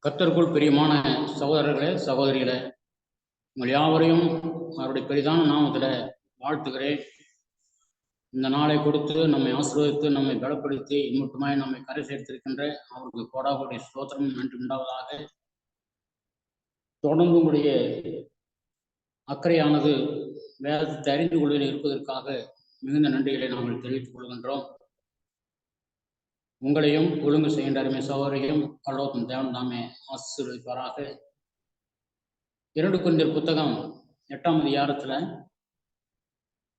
கர்த்தருக்குள் பிரியமான சகோதரர்களே, சகோதரிகளே, உங்கள் யாவரையும் அவருடைய பெரிதான நாமத்தில் வாழ்த்துகிறேன். இந்த நாளை கொடுத்து நம்மை ஆசீர்வதித்து நம்மை பலப்படுத்தி இம்மட்டுமாய் நம்மை கரை சேர்த்திருக்கின்ற அவருக்கு கோடாகோடி ஸ்தோத்திரம் நன்றி உண்டாவதாக. தொடர்ந்து உங்களுடைய அக்கறையானது வேதத்தை அறிந்து கொள்வதில் இருப்பதற்காக மிகுந்த நன்றிகளை நாங்கள் தெரிவித்துக் கொள்கின்றோம். உங்களையும் ஒழுங்கு செய்கின்ற அருமை சகோதரையும் கடவுளும் தேவன் தாமே ஆசீர்வதிப்பாராக. 2 கொரிந்தியர் புத்தகம் 8ஆம் அதிகாரத்துல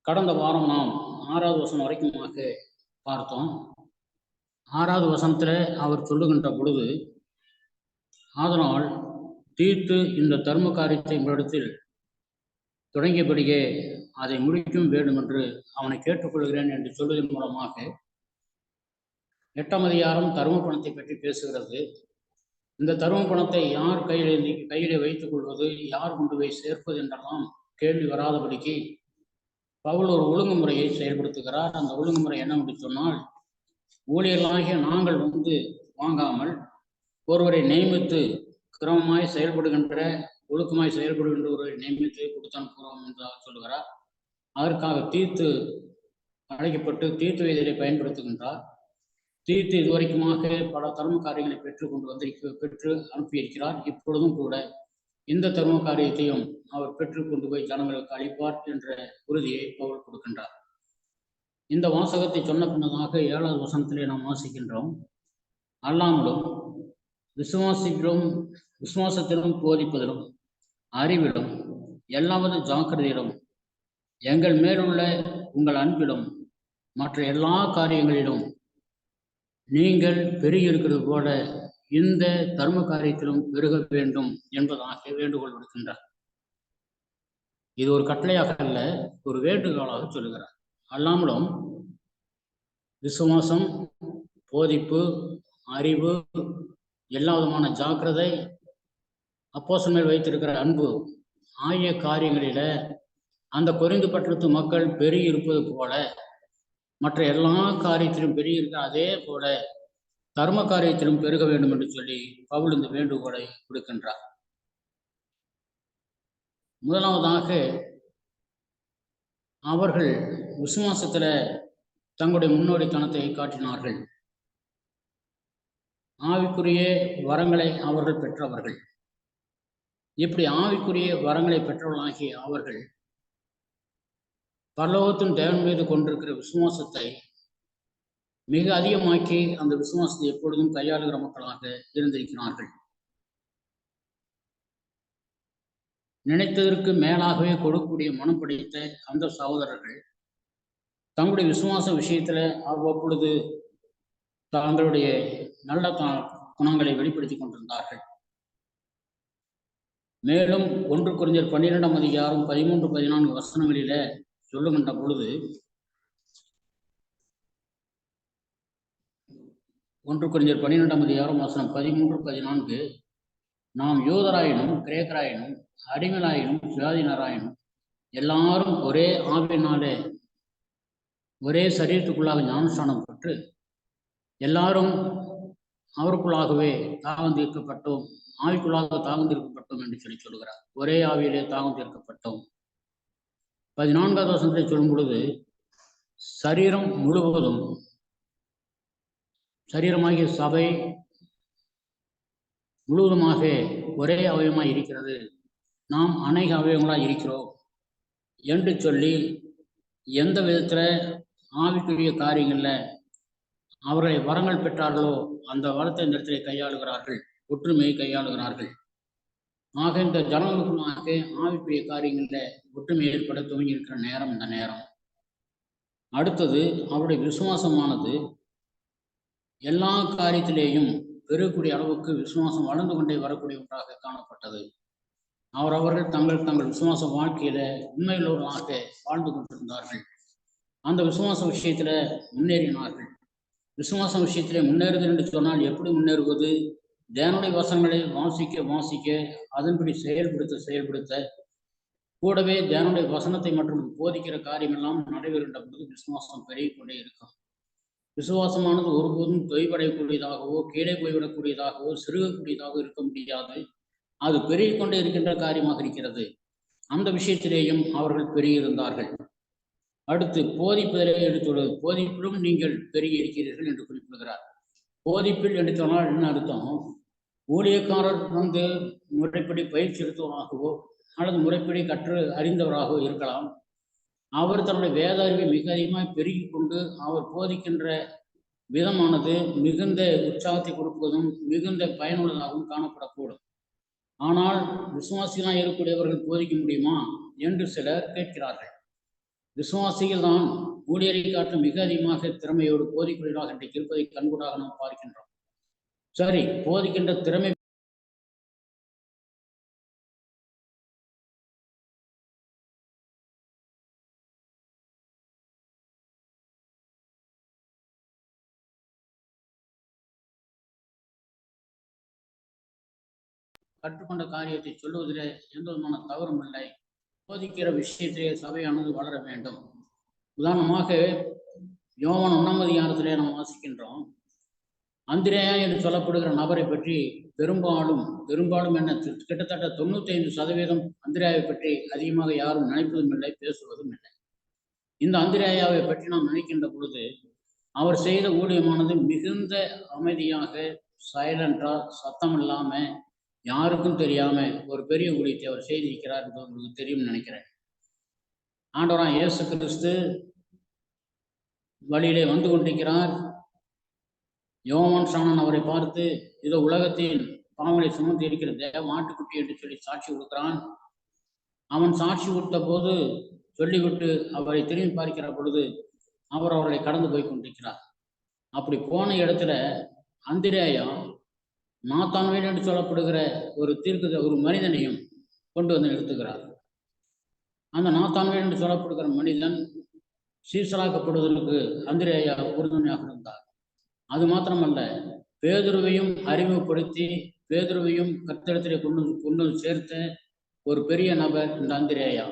கடந்த வாரம் நாம் 6வது வசனம் வரைக்குமாக பார்த்தோம். 6வது வசனத்துல அவர் சொல்லுகின்ற பொழுது, அதனால் தீத்து இந்த தர்ம காரியத்தை உங்களிடத்தில் தொடங்கியபடியே அதை முடிக்கும் வேண்டும் என்று அவனை கேட்டுக்கொள்கிறேன் என்று சொல்வதன் மூலமாக 8ஆம் அதிகாரம் தரும பணத்தை பற்றி பேசுகிறது. இந்த தரும பணத்தை யார் கையிலே வைத்துக் கொள்வது, யார் கொண்டு போய் சேர்ப்பது என்றெல்லாம் கேள்வி வராதபடிக்கு பவுல் ஒரு ஒழுங்குமுறையை செயல்படுத்துகிறார். அந்த ஒழுங்குமுறை என்னவென்று சொன்னால், ஊழியர்களாகிய நாங்கள் வாங்காமல் ஒருவரை நியமித்து கிரமமாய் செயல்படுகின்ற ஒழுக்கமாய் செயல்படுகின்ற ஒருவரை நியமித்து கொடுத்து அனுப்புகிறோம் என்றாக சொல்லுகிறார். அதற்காக தீத்து அழைக்கப்பட்டு தீத்து இதை பயன்படுத்துகின்றார். தீத்து இதுவரைக்குமாக பல தர்ம காரியங்களை பெற்று அனுப்பியிருக்கிறார். இப்பொழுதும் கூட இந்த தர்ம காரியத்தையும் அவர் பெற்று கொண்டு போய் ஜனங்களுக்கு அளிப்பார் என்ற உறுதியை பவுல் கொடுக்கின்றார். இந்த வாசகத்தை சொன்ன பின்னதாக 7வது வசனத்திலே நாம் வாசிக்கின்றோம். அல்லாமலும் விசுவாசத்திலும் போதிப்பதிலும் அறிவிலும் எல்லாவது ஜாக்கிரதையிலும் எங்கள் மேலுள்ள உங்கள் அன்பிலும் மற்ற எல்லா காரியங்களிலும் நீங்கள் பெருகியிருக்கிறது போல இந்த தர்ம காரியத்திலும் பெருக வேண்டும் என்பதாக வேண்டுகோள் விடுக்கின்றார். இது ஒரு கட்டளையாக அல்ல, ஒரு வேண்டுகோளாக சொல்லுகிறார். அல்லாமலும் விசுவாசம், போதிப்பு, அறிவு, எல்லா விதமான ஜாக்கிரதை, அப்போஸ்தலர் மேல் வைத்திருக்கிற அன்பு ஆகிய காரியங்களில அந்த கொரிந்து பட்டணத்து மக்கள் பெருகி இருப்பது போல மற்ற எல்லா காரியத்திலும் பெருகியிருக்க அதே போல தர்ம காரியத்திலும் பெருக வேண்டும் என்று சொல்லி பவுல் இந்த வேண்டுகோளை கொடுக்கின்றார். முதலாவதாக அவர்கள் விசுவாசத்துல தங்களுடைய முன்னோடித்தனத்தை காட்டினார்கள். ஆவிக்குரிய வரங்களை அவர்கள் பெற்றவர்கள். இப்படி ஆவிக்குரிய வரங்களை பெற்றவர்களாகிய அவர்கள் பரலோகத்தின் தேவன் மீது கொண்டிருக்கிற விசுவாசத்தை மிக அதிகமாக்கி அந்த விசுவாசத்தை எப்பொழுதும் கையாளுகிற மக்களாக இருந்திருக்கிறார்கள். நினைத்ததற்கு மேலாகவே கொடுக்கக்கூடிய மனம் படைத்த அந்த சகோதரர்கள் தங்களுடைய விசுவாச விஷயத்துல அவ்வப்பொழுது தங்களுடைய நல்ல குணங்களை வெளிப்படுத்தி கொண்டிருந்தார்கள். மேலும் 1 கொரிந்தியர் 12ஆம் அதிகாரம் 13-14 வசனங்களில சொல்லுகின்ற பொழுது, 1 கொரிந்தியர் 12ஆம் அதிகாரம் வசனம் 13-14, நாம் யூதராயினும் கிரேக்கராயினும் அடிமையாயினும் சுயாதீனராயினும் எல்லாரும் ஒரே ஆவியினாலே ஒரே சரீரத்துக்குள்ளாக ஞானஸ்நானம் பெற்று எல்லாரும் அவருக்குள்ளாகவே தாகம் தீர்க்கப்பட்டோம், ஆவிக்குள்ளாக தாகம் தீர்க்கப்பட்டோம் என்று சொல்லுகிறார். ஒரே ஆவியிலே தாகம் தீர்க்கப்பட்டோம். 14வது வசனத்தை சொல்லும் பொழுது, சரீரம் முழுவதும், சரீரமாகிய சபை முழுவதுமாக ஒரே அவயமாய் இருக்கிறது, நாம் அநேக அவயவங்களாய் இருக்கிறோம் என்று சொல்லி எந்த விதத்துல ஆவிக்குரிய காரியங்கள்ல அவர்களை வரங்கள் பெற்றார்களோ அந்த வரத்தை இந்த இடத்திலே கையாளுகிறார்கள், ஒற்றுமையை கையாளுகிறார்கள். ஆக இந்த ஜனங்களுக்குள்ளாக ஆவிக்குரிய காரியங்கள்ல ஒற்றுமை ஏற்பட துவங்கி இருக்கிற நேரம் இந்த நேரம். அடுத்தது அவருடைய விசுவாசமானது எல்லா காரியத்திலேயும் பெருகக்கூடிய அளவுக்கு விசுவாசம் வளர்ந்து கொண்டே வரக்கூடிய ஒன்றாக காணப்பட்டது. அவர்கள் தங்கள் விசுவாச வாழ்க்கையில உண்மையுள்ளவர்களாக வாழ்ந்து கொண்டிருந்தார்கள். அந்த விசுவாச விஷயத்துல முன்னேறினார்கள். விசுவாச விஷயத்திலே முன்னேறுதல் என்று சொன்னால் எப்படி முன்னேறுவது? தேவனுடைய வசனங்களை வாசிக்க அதன்படி செயல்படுத்த கூடவே தேவனுடைய வசனத்தை மற்றும் போதிக்கிற காரியம் எல்லாம் நடைபெறுகின்ற பொழுது விசுவாசம் பெருகிக் கொண்டே இருக்கும். விசுவாசமானது ஒருபோதும் தொய்வடையக்கூடியதாகவோ கீழே போய்விடக்கூடியதாகவோ சிறுகக்கூடியதாக இருக்க முடியாது. அது பெருகிக் கொண்டே இருக்கின்ற காரியமாக இருக்கிறது. அந்த விஷயத்திலேயும் அவர்கள் பெருகியிருந்தார்கள். அடுத்து போதிப்பதிலே எடுத்துள்ளது. போதிப்பிலும் நீங்கள் பெருகி இருக்கிறீர்கள் என்று குறிப்பிடுகிறார். போதிப்பில் என்று சொன்னால் என்ன அர்த்தம்? ஊழியக்காரர் வந்து முறைப்படி பயிற்சி எடுத்தவராகவோ அல்லது முறைப்படி கற்று அறிந்தவராகவோ இருக்கலாம். அவர் தன்னுடைய வேத அறிவை மிக அதிகமாக பெருகி கொண்டு அவர் போதிக்கின்ற விதமானது மிகுந்த உற்சாகத்தை கொடுப்பதும் மிகுந்த பயனுள்ளதாகவும் காணப்படக்கூடும். ஆனால் விசுவாசிகளாக இருக்கக்கூடியவர்கள் போதிக்க முடியுமா என்று சிலர் கேட்கிறார்கள். விசுவாசிகள் தான் ஊழியரை காட்டு மிக அதிகமாக திறமையோடு போதிக்கூடியவராக இன்றைக்கு இருப்பதை கண்கூடாக நாம் பார்க்கின்றோம். சரி, போதிக்கின்ற திறமை கற்றுக்கொண்ட காரியத்தை சொல்லுவதிலே எந்த விதமான தவறும் இல்லை. போதிக்கிற விஷயத்திலே சபையானது வளர வேண்டும். உதாரணமாக யோவான் 1ஆம் அதிகாரத்திலே நாம் வாசிக்கின்றோம். அந்திரேயா என்று சொல்லப்படுகிற நபரை பற்றி பெரும்பாலும் என்ன கிட்டத்தட்ட 95% அந்திரேயாவை பற்றி அதிகமாக யாரும் நினைப்பதும் இல்லை, பேசுவதும் இல்லை. இந்த அந்திரேயாவை பற்றி நாம் நினைக்கின்ற பொழுது அவர் செய்த ஊழியமானது மிகுந்த அமைதியாக சைலண்டா சத்தம் இல்லாம யாருக்கும் தெரியாம ஒரு பெரிய ஊழியத்தை அவர் செய்திருக்கிறார் என்று உங்களுக்கு தெரியும் நினைக்கிறேன். ஆண்டவராக இயேசு கிறிஸ்து வழியிலே வந்து கொண்டிருக்கிறார். யோவான் ஸ்நானன் அவரை பார்த்து, இதோ உலகத்தின் பாவங்களை சுமந்து இருக்கிற தேவ ஆட்டுக்குட்டி என்று சொல்லி சாட்சி கொடுக்கிறான். அவன் சாட்சி கொடுத்த போது சொல்லிவிட்டு அவரை திரும்பி பார்க்கிற பொழுது அவர் அவர்களை கடந்து போய் கொண்டிருக்கிறார். அப்படி போன இடத்துல அந்திரேயா நாத்தான்வேல் என்று சொல்லப்படுகிற ஒரு மனிதனையும் கொண்டு வந்து நிறுத்துகிறார். அந்த நாத்தான்வேல் என்று சொல்லப்படுகிற மனிதன் சீசலாக்கப்படுவதற்கு அந்திரேயா உறுதுணையாக இருந்தார். அது மாத்திரமல்ல, பேதுருவையும் அறிமுகப்படுத்தி பேதுருவையும் கர்த்தரிடத்திலே கொண்டு சேர்த்த ஒரு பெரிய நபர் இந்த அந்திரேயா.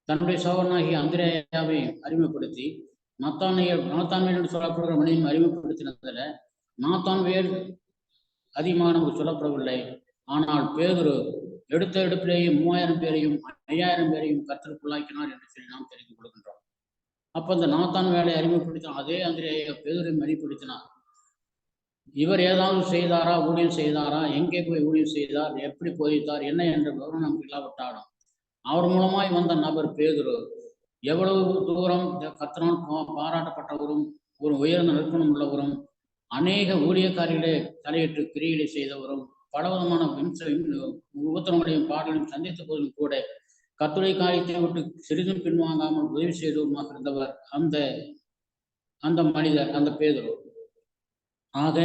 தன்னுடைய சகோதரனாகிய அந்திரேயாவை அறிமுகப்படுத்தி நாத்தான்வேல் என்று சொல்லப்படுகிற மனிதன் அறிமுகப்படுத்தினதில் நாத்தான்வேல் அதிகமாக நமக்கு சொல்லப்படவில்லை. ஆனால் பேதுரு எடுத்த எடுப்பிலேயே 3000 பேரையும் 5000 பேரையும் கர்த்தருக்குள்ளாக்கினார் என்று சொல்லி நாம் தெரிந்து கொள்கின்றோம். அப்ப அந்த நாத்தான்வேலை அறிமுகப்படுத்தினார். அதே அந்திரேயா பேதுருவை அறிமுகப்படுத்தினார். இவர் ஏதாவது செய்தாரா, ஊழியம் செய்தாரா, எங்கே போய் ஊழியம் செய்தார், எப்படி போதித்தார், என்ன என்ற விவரம் நமக்கு இல்லாவிட்டாலும் அவர் மூலமாய் வந்த நபர் பேதுரு எவ்வளவு தூரம் கர்த்தரால் பாராட்டப்பட்டவரும் ஒரு உயர்ந்த நற்குணம் உள்ளவரும் அநேக ஊழியக்காரிகளே தலையிட்டு கிரியிலை செய்தவரும் பலவிதமான உபத்திரங்களையும் பாடலையும் சந்தித்த போதும் கூட கர்த்தருடைய காரியத்தை விட்டு சிறிதும் பின்வாங்காமல் உதவி செய்தவருமாக இருந்தவர் அந்த மனிதர், அந்த பேதுரு. ஆக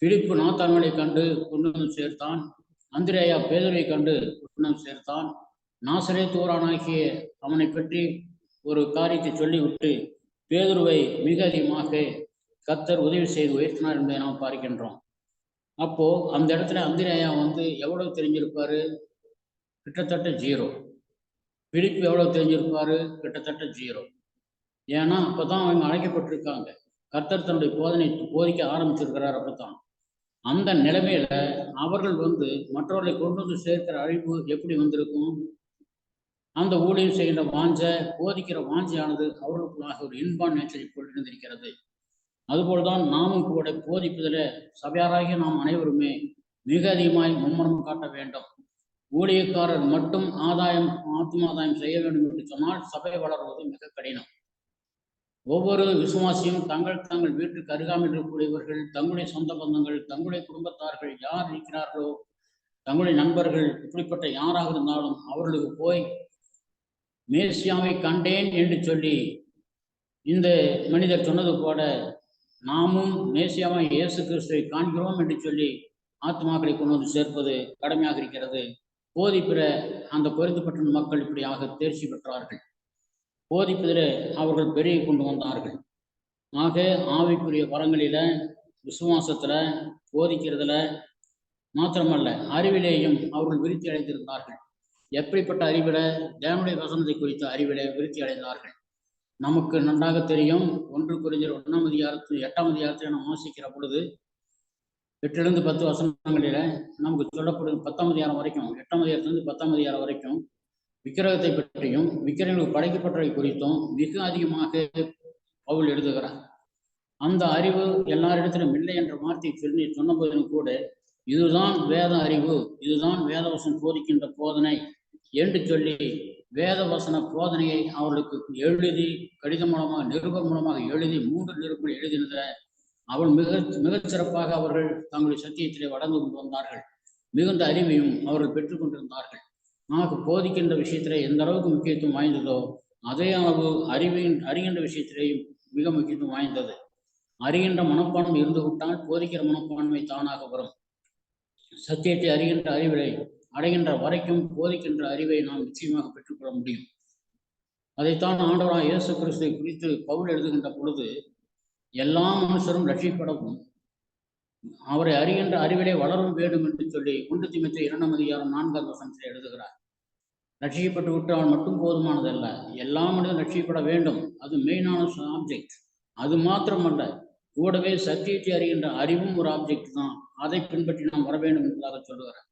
பிலிப்பு நாத்தான்வேலை கண்டு கொண்டு வந்து சேர்த்தான். அந்திரேயா பேதுருவை கண்டு கொண்டு வந்து சேர்த்தான். நாசரேத்து ஊரானாகிய அவனை பற்றி ஒரு காரியத்தை சொல்லிவிட்டு பேதுருவை மிக அதிகமாக கர்த்தர் உதவி செய்து உயர்த்தினார் என்பதை நாம் பார்க்கின்றோம். அப்போ அந்த இடத்துல அந்திரேயா எவ்வளவு தெரிஞ்சிருப்பாரு? கிட்டத்தட்ட 0. பிலிப்பு எவ்வளவு தெரிஞ்சிருப்பாரு? கிட்டத்தட்ட 0. ஏன்னா அப்பதான் அவங்க அழைக்கப்பட்டிருக்காங்க. கர்த்தர் தன்னுடைய போதிக்க ஆரம்பிச்சிருக்கிறார். அப்பதான் அந்த நிலைமையில அவர்கள் மற்றவர்களை கொண்டு வந்து சேர்க்கிற அழைப்பு எப்படி வந்திருக்கும்? அந்த ஊழியம் செய்கின்ற போதிக்கிற வாஞ்சையானது அவர்களுக்குள்ளாக ஒரு இன்பான் நேச்சரை கொண்டிருந்திருக்கிறது. அதுபோல்தான் நாமும் கூட போதிப்பதில் சபையாராகிய நாம் அனைவருமே மிக அதிகமாய் மும்முரம் காட்ட வேண்டும். ஊழியக்காரர் மட்டும் ஆத்மாதாயம் செய்ய வேண்டும் என்று சொன்னால் சபை வளர்வது மிக கடினம். ஒவ்வொரு விசுவாசியும் தங்கள் வீட்டுக்கு அருகாமல் இருக்கக்கூடியவர்கள், தங்களுடைய சொந்த பந்தங்கள், தங்களுடைய குடும்பத்தார்கள் யார் இருக்கிறார்களோ, தங்களுடைய நண்பர்கள், இப்படிப்பட்ட யாராக இருந்தாலும் அவர்களுக்கு போய் மேசியாவை கண்டேன் என்று சொல்லி இந்த மனிதர் சொன்னது போல நாமும் மேசியாவை இயேசு கிறிஸ்துவை காண்கிறோம் என்று சொல்லி ஆத்மாக்களை கொண்டு வந்து சேர்ப்பது கடமையாக இருக்கிறது. போதிப்பிற அந்த கொரிந்து மக்கள் இப்படியாக தேர்ச்சி பெற்றார்கள். போதிப்பதில் அவர்கள் பெருகி கொண்டு வந்தார்கள். ஆக ஆவிக்குரிய வரங்களில, விசுவாசத்துல, போதிக்கிறதுல மாத்திரமல்ல அறிவிலேயும் அவர்கள் விருத்தி அடைந்திருந்தார்கள். எப்படிப்பட்ட அறிவில? தேவனுடைய வசனத்தை குறித்த அறிவிலே விருத்தி அடைந்தார்கள். நமக்கு நன்றாக தெரியும். 1 கொரிந்தியர் 1ஆம் அதிகாரத்தில் 8ஆம் அதிகாரத்தை நாம் வாசிக்கிற பொழுது 8லிருந்து 10 வசனங்களில நமக்கு சொல்லப்படும் 10ஆம் அதிகாரம் வரைக்கும், 8ஆம் அதிகாரத்திலிருந்து 10ஆம் அதிகாரம் வரைக்கும் விக்கிரகத்தை பற்றியும் விக்கிரகங்களுக்கு படைக்கப்பட்டவை குறித்தும் மிக அதிகமாக பவுல் எழுதுகிறார். அந்த அறிவு எல்லாரிடத்திலும் இல்லை என்ற வார்த்தை சொல்லி சொன்ன போதிலும் கூட இதுதான் வேத அறிவு, இதுதான் வேதவசனம் போதிக்கின்ற போதனை என்று சொல்லி வேதவசன போதனையை அவர்களுக்கு எழுதி கடிதம் மூலமாக நிருபம் மூலமாக எழுதி 3 நிருபங்கள் எழுதினத அவள் மிகச் சிறப்பாக அவர்கள் தங்களுடைய சத்தியத்திலே வளர்ந்து கொண்டு வந்தார்கள். மிகுந்த அறிவையும் அவர்கள் பெற்றுக்கொண்டிருந்தார்கள். நமக்கு போதிக்கின்ற விஷயத்திலே எந்த அளவுக்கு முக்கியத்துவம் வாய்ந்ததோ அதே அளவு அறிகின்ற விஷயத்திலேயும் மிக முக்கியத்துவம் வாய்ந்தது. அறிகின்ற மனப்பான்மை இருந்து விட்டால் போதிக்கிற மனப்பான்மை தானாக வரும். சத்தியத்தை அறிகின்ற அறிவை அடைகின்ற வரைக்கும் போதிக்கின்ற அறிவை நாம் நிச்சயமாக பெற்றுக்கொள்ள முடியும். அதைத்தான் ஆண்டவராக இயேசு கிறிஸ்துவை குறித்து பவுல் எழுதுகின்ற பொழுது எல்லா மனுஷரும் ரட்சிக்கப்படவும் அவரை அறிகின்ற அறிவிலே வளரும் வேண்டும் என்று சொல்லி 1 தீமோத்தேயு 2ஆம் அதிகாரம் 4ஆம் வசனத்தில் எழுதுகிறார். ரட்சிக்கப்பட்டு விட்டால் மட்டும் போதுமானதல்ல, எல்லா மனிதனும் ரட்சிக்கப்பட வேண்டும். அது மெயினான ஆப்ஜெக்ட். அது மாத்திரமல்ல, கூடவே சத்தியத்தை அறிகின்ற அறிவும் ஒரு ஆப்ஜெக்ட் தான். அதை பின்பற்றி நாம் வர வேண்டும் என்பதாக சொல்லுகிறார்.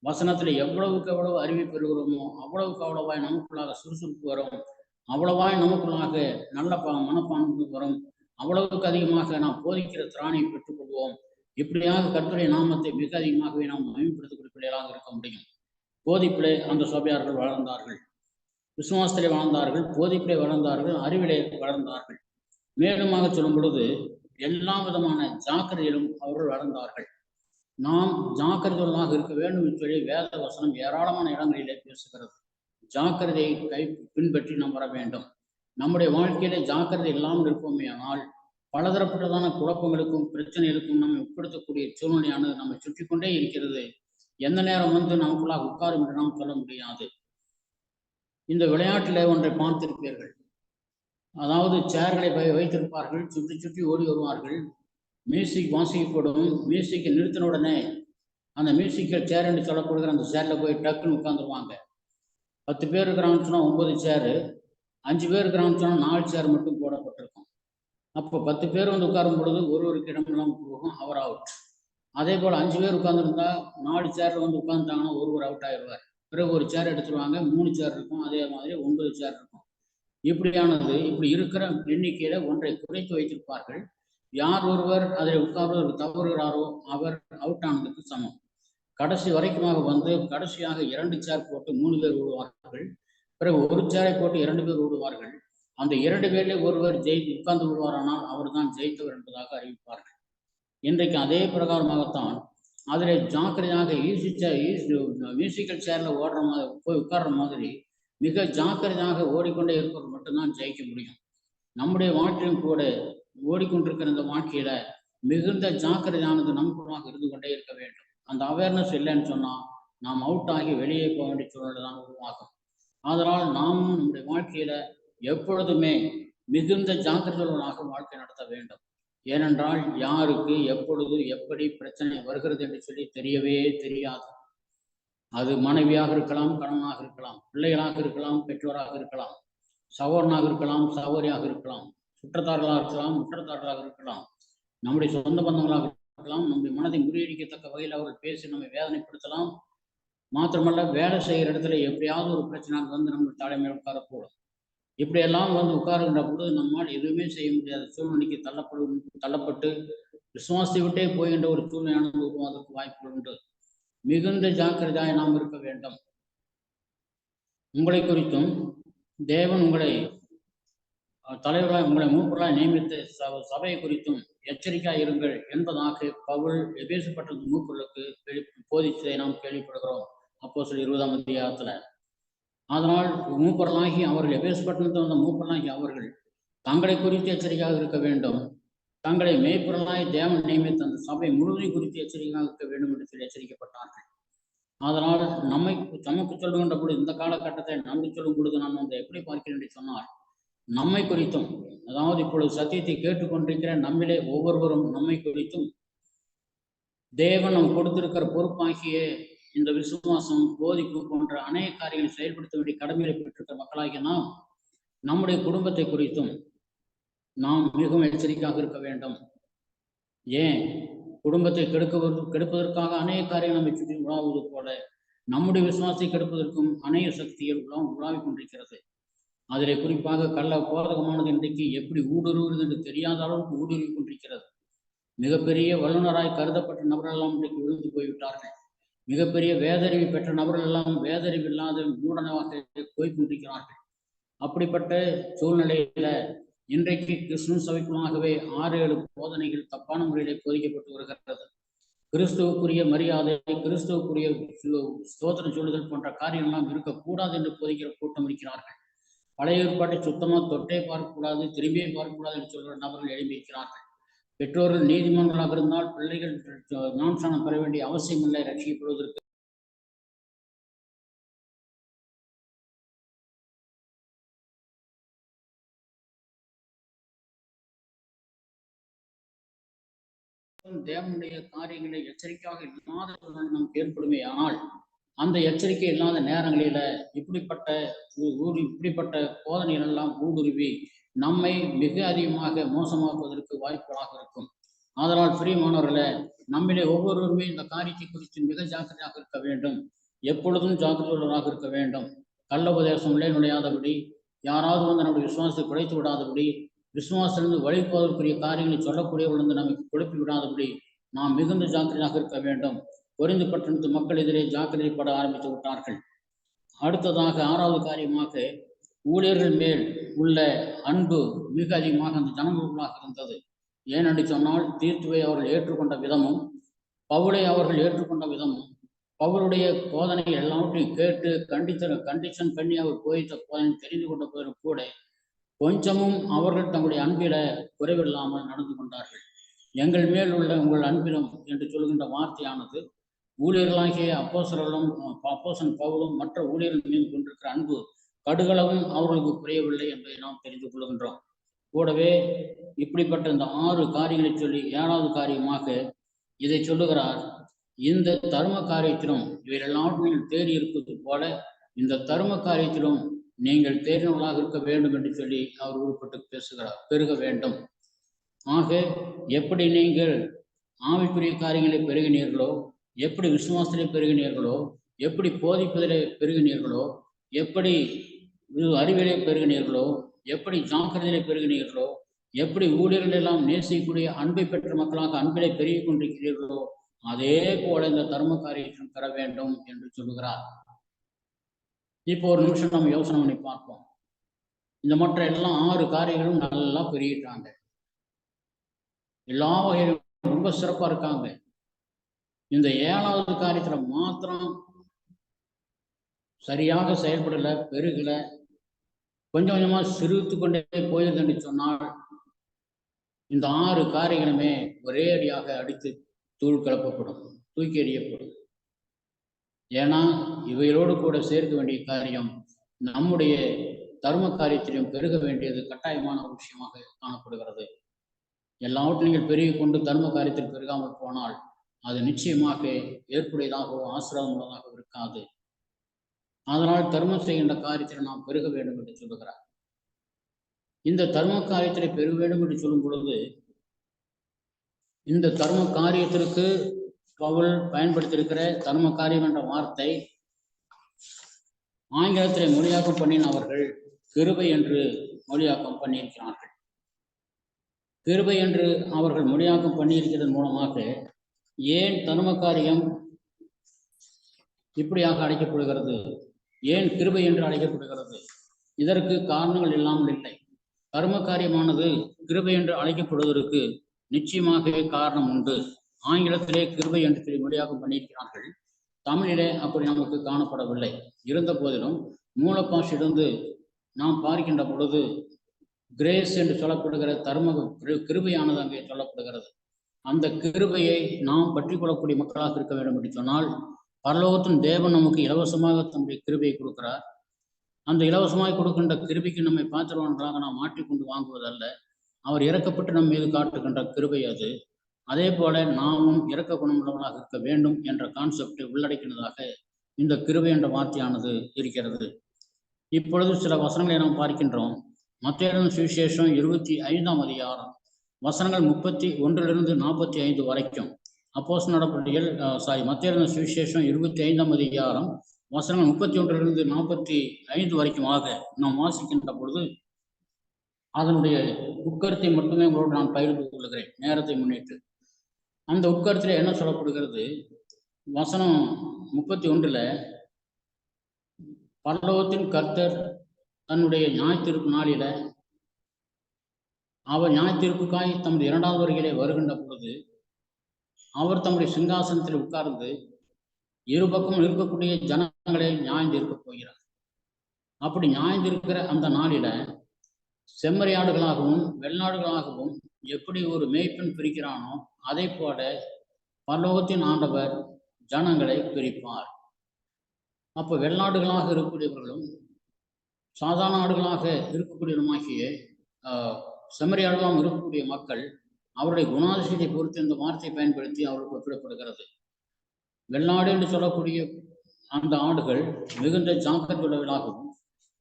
வசனத்துல எவ்வளவுக்கு எவ்வளவு அறிவை பெறுகிறோமோ அவ்வளவுக்கு அவ்வளவாய் நமக்குள்ளாக சுறுசுறுப்பு வரும், அவ்வளவாய் நமக்குள்ளாக நல்ல மனப்பான்மை வரும், அவ்வளவுக்கு அதிகமாக நாம் போதிக்கிற திராணியை பெற்றுக்கொள்வோம். இப்படியாக கர்த்தருடைய நாமத்தை மிக அதிகமாகவே நாம் மேம்படுத்தக்கூடிய பிள்ளைகளாக இருக்க முடியும். போதிப்பிலே அந்த சபையார்கள் வளர்ந்தார்கள், விசுவாசத்திலே வளர்ந்தார்கள், போதிப்பிலே வளர்ந்தார்கள், அறிவிலே வளர்ந்தார்கள். மேலுமாக சொல்லும் பொழுது எல்லா விதமான ஜாக்கிரதையிலும் அவர்கள் வளர்ந்தார்கள். நாம் ஜாக்கிரதையாக இருக்க வேண்டும் என்று சொல்லி வேத வசனம் ஏராளமான இடங்களிலே பேசுகிறது. ஜாக்கிரதையை பின்பற்றி நாம் வர வேண்டும். நம்முடைய வாழ்க்கையிலே ஜாக்கிரதை இல்லாமல் இருப்போமே ஆனால் பலதரப்பட்டதான குழப்பங்களுக்கும் பிரச்சனைகளுக்கும் நம்மை உட்படுத்தக்கூடிய சூழ்நிலையானது நம்மை சுற்றி கொண்டே இருக்கிறது. எந்த நேரம் வந்து நமக்குள்ளாக உட்காரும் என்று நாம் சொல்ல முடியாது. இந்த விளையாட்டிலே ஒன்றை பார்த்திருப்பீர்கள். அதாவது சேர்களை வைத்திருப்பார்கள், சுற்றி சுற்றி ஓடி வருவார்கள், மியூசிக் வாசிக்கப்படும். மியூசிக்கை நிறுத்தின உடனே அந்த மியூசிக்கல் சேர் என்று சொல்லப்படுகிற அந்த சேரில் போய் டக்குன்னு உட்காந்துருவாங்க. 10 பேர் இருக்கிறாங்கன்னு சொன்னால் 9 சேரு, 5 பேர் இருக்கிறாங்கன்னு சொன்னால் 4 சேர் மட்டும் போடப்பட்டிருக்கும். அப்போ 10 பேர் வந்து உட்காரும் பொழுது ஒருவருக்கு இடமெல்லாம் போகும், அவர் அவுட். அதே போல் 5 பேர் உட்காந்துருந்தா 4 சேர்ல வந்து உட்காந்துட்டாங்கன்னா ஒருவர் அவுட் ஆயிடுவார். பிறகு ஒரு சேர் எடுத்துருவாங்க, 3 சேர் இருக்கும், அதே மாதிரி 9 சேர் இருக்கும். இப்படி இருக்கிற எண்ணிக்கையில ஒன்றை குறைத்து வைத்திருப்பார்கள். யார் ஒருவர் அதில் உட்கார்வதற்கு தவறுகிறாரோ அவர் அவுட் ஆனதுக்கு சமம். கடைசி வரைக்குமாக வந்து கடைசியாக 2 சேர் போட்டு 3 பேர் விடுவார்கள். பிறகு ஒரு சேரை போட்டு 2 பேர் விடுவார்கள். அந்த 2 பேரிலே ஒருவர் உட்கார்ந்து விடுவாரானால் அவர் தான் ஜெயித்தவர் என்பதாக அறிவிப்பார்கள். இன்றைக்கு அதே பிரகாரமாகத்தான் அதில் ஜாக்கிரதையாக மியூசிக்கல் சேர்ல ஓடுற மாதிரி போய் உட்கார்ற மாதிரி மிக ஜாக்கிரதையாக ஓடிக்கொண்டே இருப்பவர் மட்டும்தான் ஜெயிக்க முடியும். நம்முடைய வாழ்க்கையும் கூட ஓடிக்கொண்டிருக்கிற இந்த வாழ்க்கையில மிகுந்த ஜாக்கிரதையானது நமக்குள்ளாக இருந்து கொண்டே இருக்க வேண்டும். அந்த அவேர்னஸ் இல்லைன்னு சொன்னா நாம் அவுட் ஆகி வெளியே போக வேண்டிய சூழ்நிலை தான் உருவாகும். அதனால் நாமும் நம்முடைய வாழ்க்கையில எப்பொழுதுமே மிகுந்த ஜாக்கிரதையாக வாழ்க்கை நடத்த வேண்டும். ஏனென்றால் யாருக்கு எப்பொழுது எப்படி பிரச்சனை வருகிறது என்று சொல்லி தெரியவே தெரியாது. அது மனைவியாக இருக்கலாம், கணவனாக இருக்கலாம், பிள்ளைகளாக இருக்கலாம், பெற்றோராக இருக்கலாம், சகோதரனாக இருக்கலாம், சகோதரியாக இருக்கலாம், சுற்றத்தார்களாக இருக்கலாம், முற்றத்தார்களாக இருக்கலாம், நம்முடைய சொந்த பந்தங்களாக இருக்கலாம். நம்முடைய மனதை முறியடிக்கத்தக்க வகையில் அவர்கள் பேசி நம்மை வேதனைப்படுத்தலாம். மாத்திரமல்ல, வேலை செய்கிற இடத்துல எப்படியாவது ஒரு பிரச்சனை வந்து நம்ம தலைமையில் உட்காரக்கூடும். இப்படியெல்லாம் வந்து உட்காருகின்ற பொழுது நம்மால் எதுவுமே செய்ய முடியாத சூழ்நிலைக்கு தள்ளப்பட்டு விசுவாசத்தை விட்டே போகின்ற ஒரு சூழ்நிலையானது உருவாவதற்கு வாய்ப்புகள் உண்டு. மிகுந்த ஜாக்கிரதையாக நாம் இருக்க வேண்டும். உங்களை குறித்தும் தேவன் உங்களை தலைவர்களாக உங்களை மூப்பர்களாக நியமித்த சபையை குறித்தும் எச்சரிக்கையாக இருங்கள் என்பதாக பவுல் எபேசுப்பட்ட மூப்பர்களுக்கு போதித்ததை நாம் கேள்விப்படுகிறோம் அப்போஸ்தலர் 20ஆம் அதிகாரத்துல. அதனால் மூப்பர்களாகி அவர்கள் எபேசுப்பட்டினத்தில் வந்த மூப்பர்களாகி அவர்கள் தங்களை குறித்து எச்சரிக்கையாக இருக்க வேண்டும். தங்களை மேய்ப்பொருளாய் தேவன் நியமித்த அந்த சபை முழுவதையும் குறித்து எச்சரிக்கையாக இருக்க வேண்டும் என்று சொல்லி எச்சரிக்கப்பட்டார்கள். அதனால் நமக்கு சொல்லுகின்ற பொழுது இந்த காலகட்டத்தை நமக்கு சொல்லும் பொழுது நாம் வந்து எப்படி பார்க்கிறேன் என்று சொன்னால் நம்மை குறித்தும், அதாவது இப்பொழுது சத்தியத்தை கேட்டுக்கொண்டிருக்கிற நம்மிலே ஒவ்வொருவரும் நம்மை குறித்தும் தேவன் நாம் கொடுத்திருக்கிற பொறுப்பாகிய இந்த விசுவாசம், போதிப்பு போன்ற அநேக காரியங்களை செயல்படுத்த வேண்டிய கடமைகளை பெற்றிருக்கிற மக்களாகிய நாம் நம்முடைய குடும்பத்தை குறித்தும் நாம் மிகவும் எச்சரிக்கையாக இருக்க வேண்டும். ஏன் குடும்பத்தை கெடுப்பதற்காக அநேக காரியம் நம்மை சுற்றி உலாவுவது போல நம்முடைய விசுவாசத்தை கெடுப்பதற்கும் அநேக சக்திகள் உலாவிக் கொண்டிருக்கிறது. அதிலே குறிப்பாக கள்ள போதகமானது இன்றைக்கு எப்படி ஊடுருவுவது என்று தெரியாத அளவுக்கு ஊடுருவி கொண்டிருக்கிறது. மிகப்பெரிய வல்லுநராய் கருதப்பட்ட நபர்கள் எல்லாம் இன்றைக்கு விழுந்து போய்விட்டார்கள். மிகப்பெரிய வேதறிவு பெற்ற நபர்கள் எல்லாம் வேதறிவு இல்லாத மூடனவாக போய்கொண்டிருக்கிறார்கள். அப்படிப்பட்ட சூழ்நிலையில இன்றைக்கு கிறிஸ்துவ சபைக்குள்ளாகவே 6-7 போதனைகள் தப்பான முறையிலே போதிக்கப்பட்டு வருகிறது. கிறிஸ்துவுக்குரிய மரியாதை, கிறிஸ்துவுக்குரிய ஸ்தோத்திரம் சொல்லுதல் போன்ற காரியங்கள்லாம் இருக்கக்கூடாது என்று போதிக்கிற கூட்டம் இருக்கிறார்கள். பழைய ஏற்பாட்டை சுத்தமாக தொட்டே பார்க்கக்கூடாது, திரும்பியே பார்க்கக்கூடாது என்று சொல்கிற நபர்கள் எழுப்பியிருக்கிறார்கள். பெற்றோர்கள் நீதிமன்றங்களாக இருந்தால் பிள்ளைகள் ஞானஸ்நானம் பெற வேண்டிய அவசியம் இல்லை ரட்சிக்கப்படுவதற்கு. தேவனுடைய காரியங்களை எச்சரிக்கையாக இல்லாத நம் ஏற்படுமே. ஆனால் அந்த எச்சரிக்கை இல்லாத நேரங்களில இப்படிப்பட்ட போதனைகள் எல்லாம் ஊடுருவி நம்மை மிக அதிகமாக மோசமாக்குவதற்கு வாய்ப்புகளாக இருக்கும். அதனால் பிரியமானவர்களே, நம்மிலே ஒவ்வொருவருமே இந்த காரியத்தை குறித்து மிக ஜாக்கிரதையாக இருக்க வேண்டும். எப்பொழுதும் ஜாக்கிரதையாக இருக்க வேண்டும். கள்ள உபதேசங்களே நுழையாதபடி, யாராவது வந்து நம்முடைய விசுவாசத்தை குறைத்து விடாதபடி, விசுவாசத்திலிருந்து வழிபோவதற்குரிய காரியங்களை சொல்லக்கூடியவர்கள் நமக்கு குழப்பி விடாதபடி நாம் மிகுந்த ஜாக்கிரதையாக இருக்க வேண்டும். கொரிந்து பட்டணத்து மக்கள் எதிரே ஜாக்கிரதைப்பட ஆரம்பித்து விட்டார்கள். அடுத்ததாக 6வது காரியமாக ஊழியர்கள் மேல் உள்ள அன்பு மிக அதிகமாக அந்த ஜனங்களுக்குள்ளாக இருந்தது. ஏனென்று சொன்னால், தீர்த்துவை அவர்கள் ஏற்றுக்கொண்ட விதமும், பவுலை அவர்கள் ஏற்றுக்கொண்ட விதமும், பவுலுடைய போதனை எல்லாவற்றையும் கேட்டு கண்டிஷன் பண்ணி அவர் போயிட்ட போதனை தெரிந்து கொண்ட போதும் கூட கொஞ்சமும் அவர்கள் தங்களுடைய அன்பில குறைவில்லாமல் நடந்து கொண்டார்கள். எங்கள் மேல் உள்ள உங்கள் அன்பிலும் என்று சொல்கின்ற வார்த்தையானது ஊழியர்களாகிய அப்போஸ்தலன் பவுலும் மற்ற ஊழியர்கள் மீது கொண்டிருக்கிற அன்பு கடுகளவும் அவர்களுக்கு குறையவில்லை என்பதை நாம் தெரிந்து கொள்கின்றோம். கூடவே இப்படிப்பட்ட இந்த 6 காரியங்களை சொல்லி 7வது காரியமாக இதை சொல்லுகிறார். இந்த தர்ம காரியத்திலும் இவையெல்லாம் நீங்கள் தேறி இருப்பது போல இந்த தர்ம காரியத்திலும் நீங்கள் தேர்ந்தவர்களாக இருக்க வேண்டும் என்று சொல்லி அவர் உருப்பட்டு பேசுகிறார். பெருக வேண்டும். ஆக எப்படி நீங்கள் ஆவிக்குரிய காரியங்களை பெருகினீர்களோ, எப்படி விசுவாசத்திலே பெருகினீர்களோ, எப்படி போதிப்பதிலே பெருகினீர்களோ, எப்படி அறிவிலே பெருகினீர்களோ, எப்படி ஜாக்கிரதையிலே பெருகினீர்களோ, எப்படி ஊழியர்கள் எல்லாம் நேசிக்கக்கூடிய அன்பை பெற்ற மக்களாக அன்பிலே பெருகிக் கொண்டிருக்கிறீர்களோ, அதே போல இந்த தர்ம காரியத்திலும் பெற வேண்டும் என்று சொல்லுகிறார். இப்போ ஒரு நிமிஷம் நம்ம யோசனை பண்ணி பார்ப்போம். இந்த மற்ற எல்லாம் 6 காரியங்களும் நல்லா பெருகிட்டாங்க. எல்லா வகையிலும் ரொம்ப சிறப்பா இருக்காங்க. இந்த 7வது காரியத்துல மாத்திரம் சரியாக செயல்படல, பெருகல, கொஞ்சம் கொஞ்சமா சிறுத்து கொண்டே போயிருதுன்னு சொன்னால் இந்த 6 காரியங்களுமே ஒரே அடியாக அடித்து தூள் கலப்பப்படும், தூக்கி எறியப்படும். ஏன்னா இவைகளோடு கூட சேர்க்க வேண்டிய காரியம் நம்முடைய தர்ம காரியத்திலும் பெருக வேண்டியது கட்டாயமான ஒரு விஷயமாக காணப்படுகிறது. எல்லாவற்றையும் நீங்கள் பெருகி கொண்டு தர்ம காரியத்தில் பெருகாமல் போனால் அது நிச்சயமாக ஏற்புடையதாகவோ ஆசீர்வாதமாகவும் இருக்காது. அதனால் தர்மம் செய்கின்ற காரியத்தில் நாம் பெருக வேண்டும் என்று சொல்லுகிறார். இந்த தர்ம காரியத்தில் பெருக வேண்டும் என்று சொல்லும் பொழுது இந்த தர்ம காரியத்திற்கு பவுல் பயன்படுத்தியிருக்கிற தர்ம காரியம் என்ற வார்த்தை ஆங்கிலத்திலே மொழியாக்கம் பண்ணினவர்கள் கிருபை என்று மொழியாக்கம் பண்ணியிருக்கிறார்கள். கிருபை என்று அவர்கள் மொழியாக்கம் பண்ணியிருக்கிறதன் மூலமாக ஏன் தர்ம காரியம் இப்படியாக அழைக்கப்படுகிறது, ஏன் கிருபை என்று அழைக்கப்படுகிறது? இதற்கு காரணங்கள் இல்லாமல் இல்லை. தர்ம காரியமானது கிருபை என்று அழைக்கப்படுவதற்கு நிச்சயமாகவே காரணம் உண்டு. ஆங்கிலத்திலே கிருபை என்று சொல்லி மொழியாக்கம் பண்ணியிருக்கிறார்கள். தமிழிலே அப்படி நமக்கு காணப்படவில்லை. இருந்த போதிலும் மூலப்பாசிலிருந்து நாம் பார்க்கின்ற பொழுது கிரேஸ் என்று சொல்லப்படுகிற தர்ம கிருபையானது அங்கே சொல்லப்படுகிறது. அந்த கிருபையை நாம் பற்றி கொள்ளக்கூடிய மக்களாக இருக்க வேண்டும் என்று சொன்னால், பரலோகத்தின் தேவன் நமக்கு இலவசமாக தன்னுடைய கிருபையை கொடுக்கிறார். அந்த இலவசமாக கொடுக்கின்ற கிருபைக்கு நம்மை பாத்திரவான்களாக நாம் மாற்றிக்கொண்டு வாங்குவதல்ல, அவர் இறக்கப்பட்டு நம் மீது காட்டுகின்ற கிருபை அது. அதே போல நாமும் இறக்க குணமுள்ளவர்களாக இருக்க வேண்டும் என்ற கான்செப்டை உள்ளடக்கினதாக இந்த கிருபை என்ற வார்த்தையானது இருக்கிறது. இப்பொழுது சில வசனங்களை நாம் பார்க்கின்றோம். மத்தேயு சுவிசேஷம் 25ஆம் அதிகாரம் வசனங்கள் 31 45 வரைக்கும். அப்போஸ்தலர் நடபடிகள் மத்தேயு சுவிசேஷம் 25ஆம் அதிகாரம் வசனங்கள் 31 45 வரைக்குமாக நாம் வாசிக்கின்ற பொழுது அதனுடைய உட்கருத்தை மட்டுமே உங்களோடு நான் பகிர்ந்து கொள்கிறேன் நேரத்தை முன்னிட்டு. அந்த உட்கருத்தில் என்ன சொல்லப்படுகிறது? வசனம் 31 பரலோகத்தின் கர்த்தர் தன்னுடைய நியாயத்தீர்ப்பு நாளில அவர் நியாயத்தீர்ப்புக்காய் தமது 2வது வருகையிலே வருகின்ற பொழுது அவர் தம்முடைய சிங்காசனத்தில் உட்கார்ந்து இருபக்கம் இருக்கக்கூடிய ஜனங்களை நியாயந்தீர்க்க போகிறார். அப்படி நியாயந்திருக்கிற அந்த நாளில செம்மறியாடுகளாகவும் வெள்ளாடுகளாகவும் எப்படி ஒரு மேய்ப்பன் பிரிக்கிறானோ அதை போல பரலோகத்தின் ஆண்டவர் ஜனங்களை பிரிப்பார். அப்போ வெள்ளாடுகளாக இருக்கக்கூடியவர்களும் சாதாரண ஆடுகளாக இருக்கக்கூடியவருமாகிய செம்மறியாடுகளாக இருக்கக்கூடிய மக்கள் அவருடைய குணாதிசயத்தை பொறுத்து இந்த வார்த்தையை பயன்படுத்தி அவருக்கு ஒப்பிடப்படுகிறது. வெள்ளாடு என்று சொல்லக்கூடிய அந்த ஆடுகள் மிகுந்த ஜாக்கிரதையுள்ளவர்களாகவும்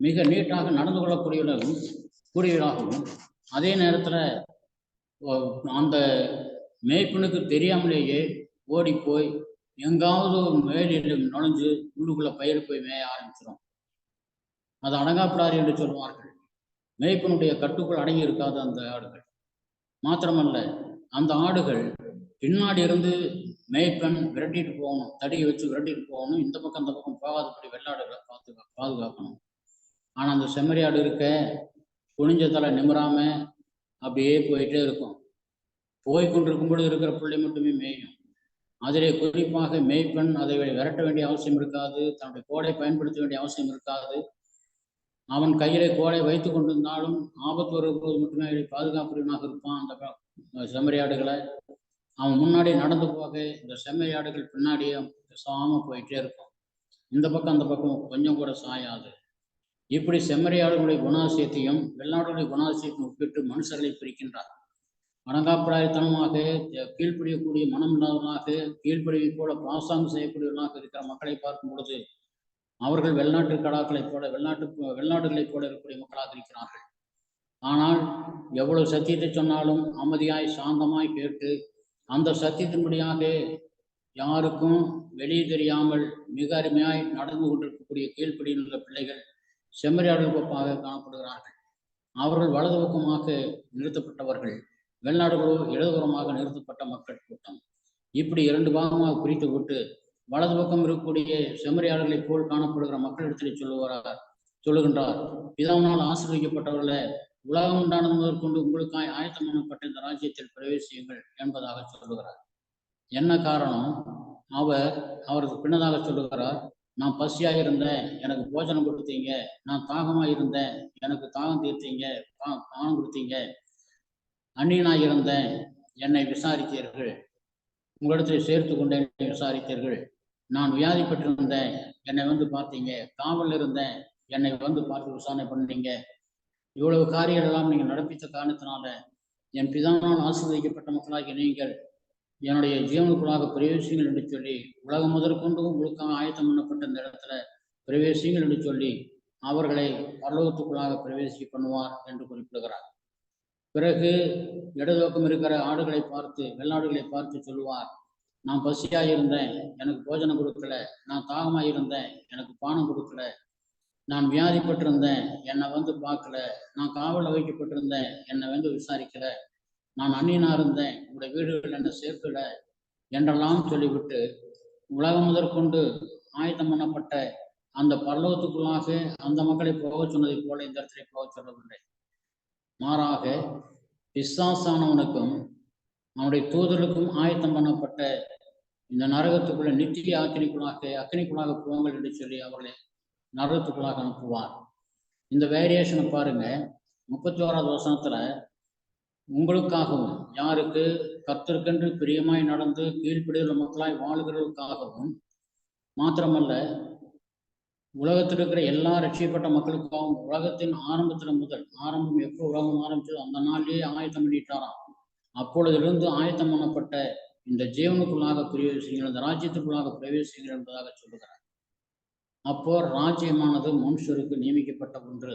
மிக நீட்டாக நடந்து கொள்ளக்கூடியவர்களாகவும் அதே நேரத்தில் அந்த மேய்ப்பனுக்கு தெரியாமலேயே ஓடி போய் எங்காவது மேலில் நுழைஞ்சு உள்ளுக்குள்ள பயிர் போய் மேய ஆரம்பிச்சிடும். அது அடங்காப்படாது என்று சொல்வார்கள். மேய்ப்பனுடைய கட்டுக்குள் அடங்கி இருக்காது அந்த ஆடுகள். மாத்திரமல்ல, அந்த ஆடுகள் பின்னாடி இருந்து மேய்ப்பன் விரட்டிட்டு போகணும், தடியை வச்சு விரட்டிட்டு போகணும், இந்த பக்கம் அந்த பக்கம் போகாதபடி வெள்ளாடுகளை பாதுகாக்கணும். ஆனால் அந்த செம்மறியாடு இருக்க குனிஞ்ச தலை நிமிராம அப்படியே போயிட்டே இருக்கும். போய்கொண்டிருக்கும் பொழுது இருக்கிற பிள்ளை மட்டுமே மேயும். அதிலே குறிப்பாக மேய்ப்பன் அதை விரட்ட வேண்டிய அவசியம் இருக்காது, தன்னுடைய கோடை பயன்படுத்த வேண்டிய அவசியம் இருக்காது. அவன் கையிலே கோடை வைத்து கொண்டிருந்தாலும் ஆபத்து வரும்போது மட்டுமே பாதுகாப்புடனாக இருப்பான். அந்த செம்மறியாடுகளை அவன் முன்னாடி நடந்து போக இந்த செம்மறியாடுகள் பின்னாடியே பேசாம போயிட்டே இருக்கும். இந்த பக்கம் அந்த பக்கம் கொஞ்சம் கூட சாயாது. இப்படி செம்மறியாடுகளுடைய குணாதிசயத்தையும் வெள்ளாடுகளுடைய குணாதிசயத்தையும் ஒப்பிட்டு மனுஷர்களை பிரிக்கின்றார். அடங்காப்படாய்த்தனமாக கீழ்ப்படியக்கூடிய மனம் இல்லாதவர்களாக கீழ்ப்படிவை போல பாசாங்கம் செய்யக்கூடியவர்களாக இருக்கிற மக்களை பார்க்கும் பொழுது அவர்கள் வெளிநாட்டு கடாக்களைப் போல வெள்ளாடுகளைப் போல இருக்கக்கூடிய மக்களாக இருக்கிறார்கள். ஆனால் எவ்வளவு சத்தியத்தை சொன்னாலும் அமைதியாய் சாந்தமாய் கேட்டு அந்த சத்தியத்தின்படியாக யாருக்கும் வெளியே தெரியாமல் மிக அருமையாய் நடந்து கொண்டிருக்கக்கூடிய கீழ்ப்படியில் உள்ள பிள்ளைகள் செம்மறியாடுகள் பக்கமாக காணப்படுகிறார்கள். அவர்கள் வலது பக்கமாக நிறுத்தப்பட்டவர்கள், வெளிநாடுகளோ இடதுபுறமாக நிறுத்தப்பட்ட மக்கள் கூட்டம். இப்படி 2 பாகமாக பிரித்து விட்டு வலது பக்கம் இருக்கக்கூடிய செம்மறியாடுகளைப் போல் காணப்படுகிற மக்களிடத்தில் சொல்லுகின்றார், பிதாவினால் ஆசீர்வதிக்கப்பட்டவர்களை உலகம் உண்டானது முதற்கொண்டு உங்களுக்காய் ஆயத்தம் பண்ணப்பட்ட இந்த ராஜ்யத்தில் பிரவேசியுங்கள் என்பதாக சொல்லுகிறார். என்ன காரணம்? அவருக்கு பின்னதாக சொல்லுகிறார், நான் பசியாக இருந்தேன், எனக்கு போஜனம் கொடுத்தீங்க, நான் தாகமாக இருந்தேன், எனக்கு தாகம் தீர்த்தீங்க, பானம் கொடுத்தீங்க, அந்நியனாக இருந்தேன், என்னை விசாரித்தீர்கள், உங்களிடத்தில் சேர்த்து கொண்டேன், விசாரித்தீர்கள், நான் வியாதிப்பட்டிருந்தேன், என்னை வந்து பார்த்தீங்க, காவல் இருந்தேன், என்னை வந்து பார்த்து விசாரணை பண்ணீங்க. இவ்வளவு காரியங்கள் எல்லாம் நீங்கள் நடப்பித்த காரணத்தினால என் பிதாவினால் ஆசீர்வதிக்கப்பட்ட மக்களாகி நீங்கள் என்னுடைய ஜீவனுக்குள்ளாக பிரவேசிங்கள் என்று சொல்லி உலகம் முதற்கொண்டு உங்களுக்காக ஆயத்தம் பண்ணப்பட்ட இந்த இடத்துல பிரவேசிங்கள் என்று சொல்லி அவர்களை பரலோகத்துக்குள்ளாக பிரவேசி பண்ணுவார் என்று குறிப்பிடுகிறார். பிறகு இடதுபக்கம் இருக்கிற ஆடுகளை பார்த்து வெள்ளாடுகளை பார்த்து சொல்லுவார், நான் பசியாக இருந்தேன், எனக்கு போஜனம் கொடுக்கல, நான் தாகமாக இருந்தேன், எனக்கு பானம் கொடுக்கல, நான் வியாதிப்பட்டிருந்தேன், என்னை வந்து பார்க்கல, நான் காவலில் வைக்கப்பட்டிருந்தேன், என்னை வந்து விசாரிக்கல, நான் அந்நியனா இருந்தேன், உங்களுடைய வீடுகள் என்னை சேர்க்கல என்றெல்லாம் சொல்லிவிட்டு உலகம் முதற்கொண்டு ஆயத்தம் பண்ணப்பட்ட அந்த பரலோகத்துக்குள்ளாக அந்த மக்களை போக சொன்னதை போல இந்த இடத்துல போக சொல்லவில்லை. மாறாக பிசாசானவனுக்கும் அவனுடைய தூதருக்கும் ஆயத்தம் பண்ணப்பட்ட இந்த நரகத்துக்குள்ள நித்திய அக்கினிக்குள்ளாக போங்கள் என்று சொல்லி அவர்களை நரகத்துக்குள்ளாக அனுப்புவார். இந்த வேரியேஷனை பாருங்க. 31வது வசனத்துல உங்களுக்காகவும், யாருக்கு கர்த்தருக்கென்று பிரியமாய் நடந்து கீழ்ப்படியுள்ள மக்களாய் வாழ்கிறவர்களுக்காகவும் மாத்திரமல்ல, உலகத்தில் இருக்கிற எல்லா ரட்சிக்கப்பட்ட மக்களுக்காகவும் உலகத்தின் ஆரம்பம் எப்போ உலகம் ஆரம்பிச்சதோ அந்த நாளிலேயே ஆயத்தம் பண்ணிட்டாராம். அப்பொழுதிலிருந்து ஆயத்தம் பண்ணப்பட்ட இந்த ஜீவனுக்குள்ளாக பிரவேசிங்கள், இந்த ராஜ்யத்துக்குள்ளாக பிரவேசிங்கள் என்பதாக சொல்லுகிறார். அப்போ ராஜ்யமானது மனுஷருக்கு நியமிக்கப்பட்ட ஒன்று.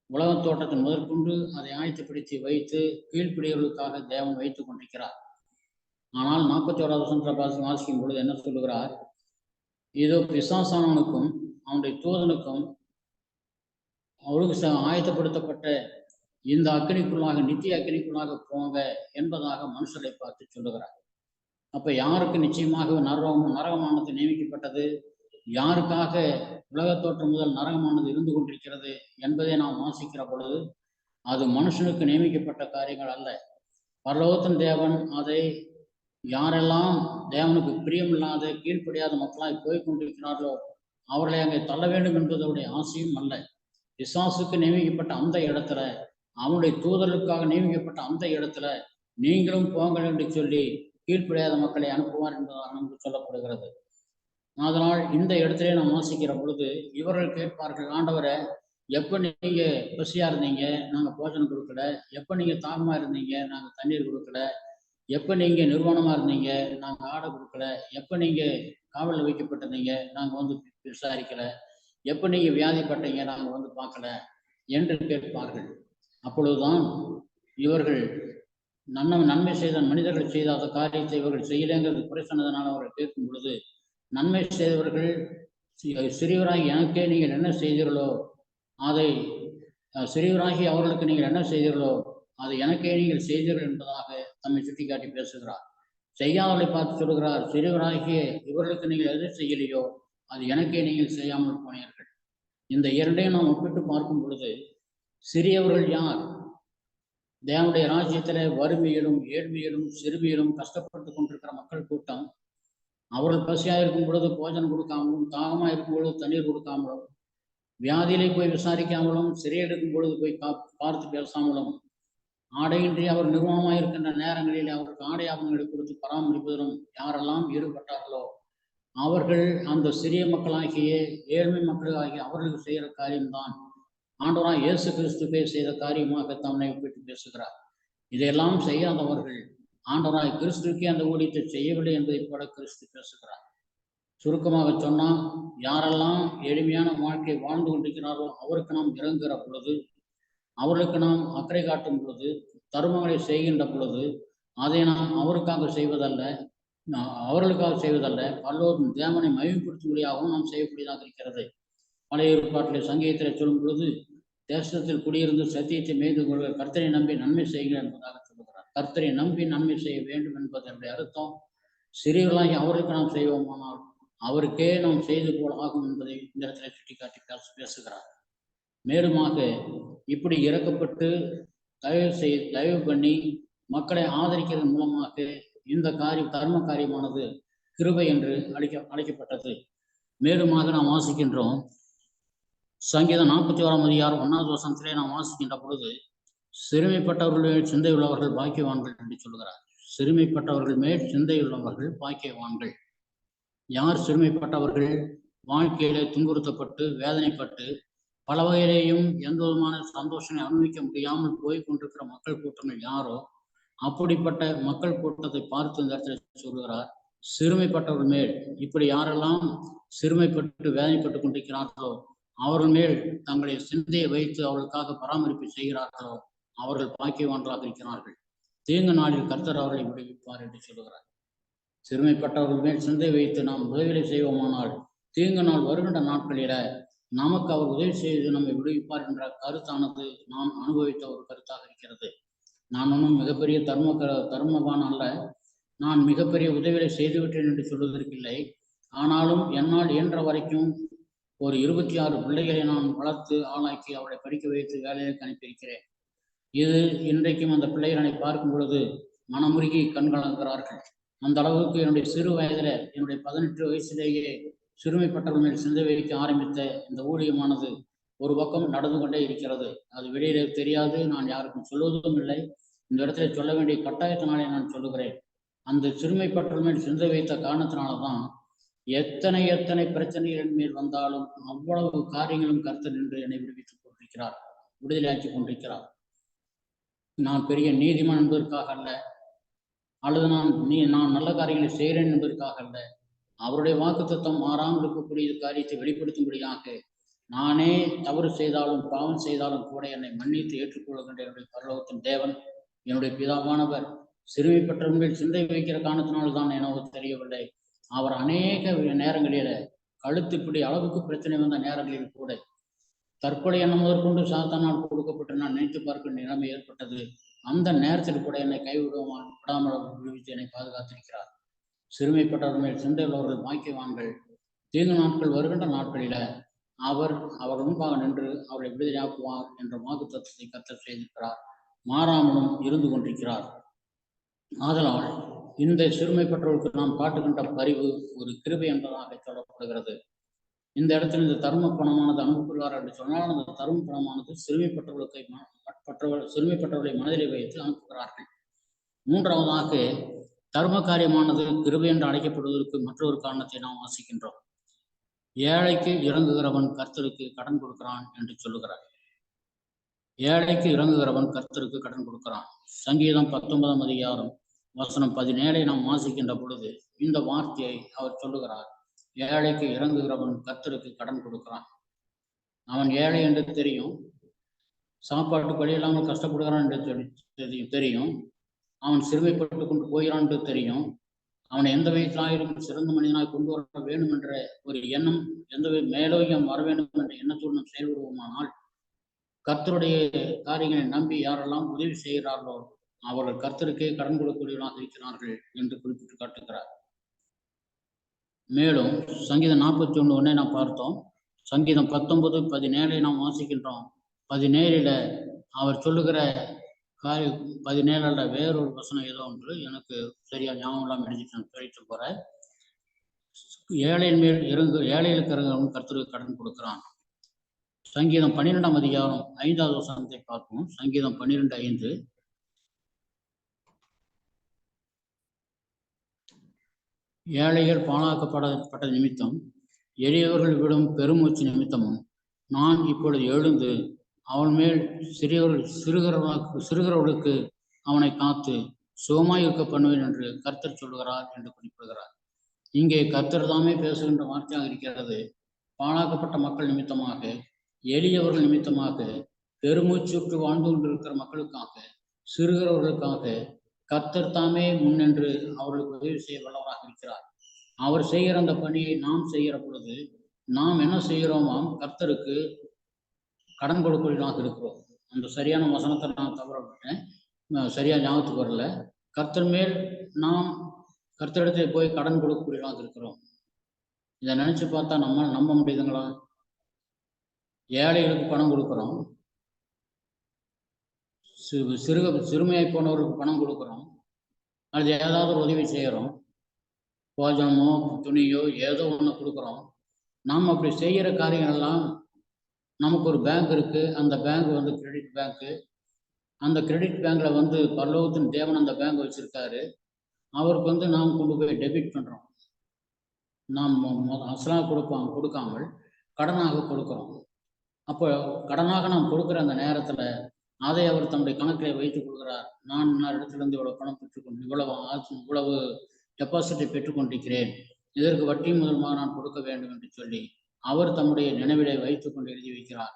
உலகத் தோட்டத்தின் முதற்கொண்டு அதை ஆயத்தப்படுத்தி வைத்து கீழ்ப்பிடியவர்களுக்காக தேவன் வைத்துக் கொண்டிருக்கிறார். ஆனால் 41வது வசனத்தில் வாசிக்கும் பொழுது என்ன சொல்லுகிறார்? இதோ பிசாசானவனுக்கும் அவனுடைய தூதனுக்கும் அவருக்கு ஆயத்தப்படுத்தப்பட்ட இந்த அக்கினிக்குள்ளாக, நித்திய அக்கினிக்குள்ளாக போங்க என்பதாக மனுஷரை பார்த்து சொல்லுகிறார். அப்ப யாருக்கு நிச்சயமாக நரகமானது நியமிக்கப்பட்டது, யாருக்காக உலகத் தோற்றம் முதல் நரகமானது இருந்து கொண்டிருக்கிறது என்பதை நாம் வாசிக்கிற பொழுது அது மனுஷனுக்கு நியமிக்கப்பட்ட காரியங்கள் அல்ல. பரலோகத்தின் தேவன் அதை யாரெல்லாம் தேவனுக்கு பிரியமில்லாத கீழ்ப்படியாத மக்களாய் போய் கொண்டிருக்கிறார்களோ அவர்களை அங்கே தள்ள வேண்டும் என்பதனுடைய ஆசையும் அல்ல. பிசாசுக்கு நியமிக்கப்பட்ட அந்த இடத்துல, அவனுடைய தூதர்களுக்காக நியமிக்கப்பட்ட அந்த இடத்துல நீங்களும் போங்கள் என்று சொல்லி கீழ்ப்படியாத மக்களை அனுப்புவார் என்பதாக நமக்கு சொல்லப்படுகிறது. அதனால் இந்த இடத்திலே நாம் வாசிக்கிற பொழுது இவர்கள் கேட்பார்கள், ஆண்டவரை எப்போ நீங்க பசியா இருந்தீங்க நாங்க போஜனம் கொடுக்கல, எப்போ நீங்க தாகமா இருந்தீங்க நாங்க தண்ணீர் கொடுக்கல, எப்போ நீங்க நிர்வாணமா இருந்தீங்க நாங்க ஆடை கொடுக்கல, எப்போ நீங்க காவலில் வைக்கப்பட்டிருந்தீங்க நாங்க வந்து விசாரிக்கல, எப்போ நீங்க வியாதிப்பட்டீங்க நாங்க வந்து பார்க்கல என்று கேட்பார்கள். அப்பொழுதுதான் இவர்கள் நன்மை செய்த மனிதர்கள் செய்த அந்த காரியத்தை இவர்கள் செய்யலைங்கிறது குறை சொன்னதனால் அவர்கள் கேட்கும் பொழுது, நன்மை செய்தவர்கள் சிறியவராகி எனக்கே நீங்கள் என்ன செய்தீர்களோ அதை, சிறியவராகி அவர்களுக்கு நீங்கள் என்ன செய்தீர்களோ அதை எனக்கே நீங்கள் செய்தீர்கள் என்பதாக தம்மை சுட்டிக்காட்டி பேசுகிறார். செய்யாதவர்களை பார்த்து சொல்கிறார், சிறியவராகிய இவர்களுக்கு நீங்கள் எது செய்யலையோ அது எனக்கே நீங்கள் செய்யாமல் போனீர்கள். இந்த இரண்டையும் நாம் ஒப்பிட்டு பார்க்கும் பொழுது சிறியவர்கள் யார்? தேவனுடைய ராஜ்யத்தில வறுமையிலும் ஏழ்மையிலும் சிறுமியிலும் கஷ்டப்பட்டு கொண்டிருக்கிற மக்கள் கூட்டம், அவர்கள் பசியாக இருக்கும் பொழுது போஜனம் கொடுக்காமலும், தாகமாக இருக்கும் பொழுது தண்ணீர் கொடுக்காமலும், வியாதியிலே போய் விசாரிக்காமலும், சிறையில் இருக்கும் பொழுது போய் பார்த்து பேசாமலும், ஆடையின்றி அவர் நிர்வாணமாக இருக்கின்ற நேரங்களில் அவருக்கு ஆடை ஆபரணங்களை கொடுத்து பராமரிப்பதிலும் யாரெல்லாம் ஈடுபட்டார்களோ அவர்கள் அந்த சிறிய மக்களாகிய ஏழ்மை மக்களாகிய அவர்களுக்கு செய்கிற காரியம்தான் ஆண்டவராய் இயேசு கிறிஸ்துவே செய்த காரியமாக தம்மை ஒப்பிட்டு பேசுகிறார். இதையெல்லாம் செய்யாதவர்கள் ஆண்டவராய் கிறிஸ்துக்கே அந்த ஊழியத்தை செய்யவில்லை என்பதை போல கிறிஸ்து பேசுகிறார். சுருக்கமாக சொன்னால், யாரெல்லாம் எளிமையான வாழ்க்கை வாழ்ந்து கொண்டிருக்கிறாரோ அவருக்கு நாம் இறங்குகிற பொழுது, அவர்களுக்கு நாம் அக்கறை காட்டும் பொழுது, தருமங்களை செய்கின்ற பொழுது அதை நாம் அவருக்காக செய்வதல்ல, அவர்களுக்காக செய்வதல்ல, பரலோகம் தேவனை மகிமைப்படுத்தும்படியாகவும் நாம் செய்யக்கூடியதாக இருக்கிறது. பழைய ஏற்பாட்டில் சங்கீதத்தில் சொல்லும் பொழுது, தேசத்தில் குடியிருந்து சத்தியத்தை மேய்ந்து கொள்கிற கர்த்தரை நம்பி நன்மை செய்கிற என்பதாக சொல்லுகிறார். கர்த்தரை நம்பி நன்மை செய்ய வேண்டும் என்பதனுடைய அர்த்தம், சிறியவர்களாகி அவருக்கு நாம் செய்வோமானால் அவருக்கே நாம் செய்து போல் ஆகும் என்பதை இந்த இடத்துல சுட்டிக்காட்டி பேசுகிறார். மேலுமாக இப்படி இறக்கப்பட்டு தயவு பண்ணி மக்களை ஆதரிக்கிறது மூலமாக இந்த தர்ம காரியமானது கிருபை என்று அழைக்கப்பட்டது. மேலுமாக நாம் வாசிக்கின்றோம், சங்கீதம் 41ஆம் அதிகாரம் 1வது வசனத்திலே நாம் வாசிக்கின்ற பொழுது, சிறுமைப்பட்டவர்கள் மேல் சிந்தை உள்ளவர்கள் பாக்கியவான்கள் என்று சொல்கிறார். சிறுமைப்பட்டவர்கள் மேல் சிந்தை உள்ளவர்கள் பாக்கியவான்கள். யார் சிறுமைப்பட்டவர்கள்? வாழ்க்கையிலே துன்புறுத்தப்பட்டு வேதனைப்பட்டு பல வகையிலேயும் எந்த விதமான சந்தோஷத்தை அனுபவிக்க முடியாமல் போய் கொண்டிருக்கிற மக்கள் கூட்டங்கள் யாரோ அப்படிப்பட்ட மக்கள் கூட்டத்தை பார்த்து இந்த இடத்துல சொல்கிறார், சிறுமைப்பட்டவர்கள் மேல். இப்படி யாரெல்லாம் சிறுமைப்பட்டு வேதனைப்பட்டு கொண்டிருக்கிறார்களோ அவர்கள் மேல் தங்களுடைய சிந்தையை வைத்து அவர்களுக்காக பராமரிப்பு செய்கிறார்களோ அவர்கள் பாக்கியவான்களாக இருக்கிறார்கள். தீங்கு நாளில் கர்த்தர் அவர்களை விடுவிப்பார் என்று சொல்லுகிறார். சிறுமைப்பட்டவர்கள் மேல் சிந்தை வைத்து நாம் உதவிகளை செய்வோமானால் தீங்கு நாள் வருகின்ற நாட்களில நமக்கு அவர் உதவி செய்து நம்மை விடுவிப்பார் என்ற கருத்தானது நாம் அனுபவித்த ஒரு கருத்தாக இருக்கிறது. நான் ஒன்றும் மிகப்பெரிய தர்மவான் அல்ல, நான் மிகப்பெரிய உதவிகளை செய்துவிட்டேன் என்று சொல்வதற்கில்லை. ஆனாலும் என்னால் இயன்ற வரைக்கும் ஒரு 26 பிள்ளைகளை நான் வளர்த்து ஆளாக்கி அவளை படிக்க வைத்து வேலையை அனுப்பியிருக்கிறேன். இது இன்றைக்கும் அந்த பிள்ளைகளை பார்க்கும் பொழுது மனமுருகி கண்கலங்குகிறார்கள். அந்த அளவுக்கு என்னுடைய சிறு வயதில், என்னுடைய 18 வயசிலேயே சிறுமைப்பட்டவர்கள் மேல் சிந்தை வைக்க ஆரம்பித்த இந்த ஊழியமானது ஒரு பக்கம் நடந்து கொண்டே இருக்கிறது. அது வெளியில தெரியாது, நான் யாருக்கும் சொல்வதும் இல்லை. இந்த இடத்துல சொல்ல வேண்டிய கட்டாயத்தினாலே நான் சொல்லுகிறேன். அந்த சிறுமைப்பட்டவர்கள் மேல் சிந்தை வைத்த காரணத்தினால்தான் எத்தனை பிரச்சனைகள் மேல் வந்தாலும் அவ்வளவு காரியங்களும் கர்த்தர் நின்று என்னை விடுவித்துக் கொண்டிருக்கிறார், விடுதலையாக்கி கொண்டிருக்கிறார். நான் பெரிய நீதிமான் என்பதற்காக அல்ல, அல்லது நான் நல்ல காரியங்களை செய்கிறேன் என்பதற்காக அல்ல, அவருடைய வாக்குத்தத்தம் மாறாமல் இருக்கக்கூடிய காரியத்தை வெளிப்படுத்தும்படியாக நானே தவறு செய்தாலும் பாவம் செய்தாலும் கூட என்னை மன்னித்து ஏற்றுக்கொள்கின்ற என்னுடைய பரலோகத்தின் தேவன், என்னுடைய பிதாவானவர் சிறுமைப்பட்டவர்கள் சிந்தை வைக்கிற காரணத்தினால்தான் எனவோ தெரியவில்லை, அவர் அநேக நேரங்களில கழுத்து இப்படி அளவுக்கு பிரச்சனை வந்த நேரங்களில் கூட தற்கொலை எண்ணம் முதற்கொண்டு சாத்தானால் கொடுக்கப்பட்டு நான் நினைத்து பார்க்கிற நிலைமை ஏற்பட்டது. அந்த நேரத்தில் கூட என்னை விடாமல் விடுவித்து என்னை பாதுகாத்திருக்கிறார். சிறுமைப்பட்டவர் மேல் சிந்தை உள்ளவர்கள் பாக்கியவான்கள். தீங்கு நாட்கள் வருகின்ற நாட்களில அவர் முன்பாக நின்று அவரை விடுதலையாக்குவார் என்ற வாக்கு தத்துவத்தை கர்த்தர் செய்திருக்கிறார். மாறாமலும் இருந்து கொண்டிருக்கிறார். ஆதலால் இந்த சிறுமைப்பட்டவர்களுக்கு நாம் காட்டுகின்ற பரிவு ஒரு கிருபை என்பதாக சொல்லப்படுகிறது. இந்த இடத்தில் இந்த தர்ம பணமானது அனுப்புகிறார் என்று சொன்னால் அந்த தர்ம பணமானது சிறுமைப்பட்டவர்களை மனதிலே வைத்து அனுப்புகிறார்கள். மூன்றாவதாக தர்ம காரியமானது கிருபை என்று அழைக்கப்படுவதற்கு மற்றொரு காரணத்தை நாம் வாசிக்கின்றோம். ஏழைக்கு இறங்குகிறவன் கர்த்தருக்கு கடன் கொடுக்கிறான் என்று சொல்லுகிறார். ஏழைக்கு இறங்குகிறவன் கர்த்தருக்கு கடன் கொடுக்கிறான். சங்கீதம் 19 அதிகாரம் வசனம் 17 நாம் வாசிக்கின்ற பொழுது இந்த வார்த்தையை அவர் சொல்லுகிறார். ஏழைக்கு இறங்குகிறவன் கர்த்தருக்கு கடன் கொடுக்கிறான். அவன் ஏழை என்று தெரியும், சாப்பாட்டு வழி இல்லாமல் கஷ்டப்படுகிறான் என்று தெரியும், அவன் சிறுமைப்பட்டு கொண்டு போகிறான் என்று தெரியும், அவனை எந்த வயதிலாயிலும் சிறந்த மனிதனாய் கொண்டு வர வேண்டும் என்ற ஒரு எண்ணம், எந்த மேலோகியம் வர வேண்டும் என்ற எண்ணத்தோடு நாம் செயல்படுவோமானால் கர்த்தருடைய காரியங்களை நம்பி யாரெல்லாம் உதவி செய்கிறார்களோ அவர்கள் கர்த்தருக்கே கடன் கொடுக்கக்கூடியவர்களாக இருக்கிறார்கள் என்று குறிப்பிட்டு காட்டுகிறார். மேலும் சங்கீதம் 41 நாம் பார்த்தோம். சங்கீதம் 19:17 நாம் வாசிக்கின்றோம். 17 அவர் சொல்லுகிற 17 வேறொரு வசனம் ஏதோ ஒன்று எனக்கு சரியா ஞாபகம் இல்லாமல் எழுதிட்டு சொல்லிட்டு போறேன். ஏழையின் மேல் ஏழைகளுக்கு இறங்குறவன் கர்த்தருக்கு கடன் கொடுக்கிறான். சங்கீதம் 12 அதிகாரம் 5வது வசனத்தை பார்ப்போம். சங்கீதம் 12:5 ஏழைகள் பாழாக்கப்பட்ட நிமித்தம் எளியவர்கள் விடும் பெருமூச்சு நிமித்தமும் நான் இப்பொழுது எழுந்து அவன் மேல் சிறுகிறவர்களுக்கு அவனை காத்து சுகமாய் இருக்க பண்ணுவேன் என்று கர்த்தர் சொல்லுகிறார் என்று குறிப்பிடுகிறார். இங்கே கர்த்தர் தாமே பேசுகின்ற வார்த்தையாக இருக்கிறது. பாழாக்கப்பட்ட மக்கள் நிமித்தமாக, எளியவர்கள் நிமித்தமாக, பெருமூச்சுற்று வாழ்ந்து கொண்டிருக்கிற மக்களுக்காக, சிறுகிறவர்களுக்காக கர்த்தர் தாமே முன்னின்று அவர்களுக்கு உதவி செய்ய வல்லவராக இருக்கிறார். அவர் செய்கிற அந்த பணியை நாம் செய்கிற பொழுது நாம் என்ன செய்கிறோமாம், கர்த்தருக்கு கடன் கொடுப்பவர்களாக இருக்கிறோம். அந்த சரியான வசனத்தை நான் தவற விட்டேன், சரியா ஞாபகத்துக்கு வரல. கர்த்தர் மேல் நாம் கர்த்தரிடத்தை போய் கடன் கொடுக்கக்கூடியவர்களாக இருக்கிறோம். இதை நினைச்சு பார்த்தா நம்ம நம்ப முடியுதுங்களா? ஏழைகளுக்கு பணம் கொடுக்குறோம், சிறுமையாய் போனவருக்கு பணம் கொடுக்குறோம், அது ஏதாவது ஒரு உதவி செய்கிறோம், போஜனமோ துணியோ ஏதோ ஒன்று கொடுக்குறோம். நாம் அப்படி செய்கிற காரியங்கள்லாம், நமக்கு ஒரு பேங்க் இருக்குது, அந்த பேங்க் வந்து கிரெடிட் பேங்க்கு. அந்த கிரெடிட் பேங்க்கில் பரலோகத்தின் தேவன் அந்த பேங்க் வச்சுருக்காரு. அவருக்கு நாம் கொண்டு போய் டெபிட் பண்ணுறோம். நாம் அசலாக கொடுக்காமல் கடனாக கொடுக்குறோம். அப்போ கடனாக நாம் கொடுக்குற அந்த நேரத்தில் அதை அவர் தன்னுடைய கணக்கில் வைத்துக் கொள்கிறார். நான் இடத்துலேருந்து இவ்வளவு பணம் பெற்றுக்கொண்டு இவ்வளவு டெபாசிட்டை பெற்றுக்கொண்டிருக்கிறேன், இதற்கு வட்டி முதல்மாக நான் கொடுக்க வேண்டும் என்று சொல்லி அவர் தம்முடைய நினைவிலை வைத்துக் கொண்டு எழுதி வைக்கிறார்.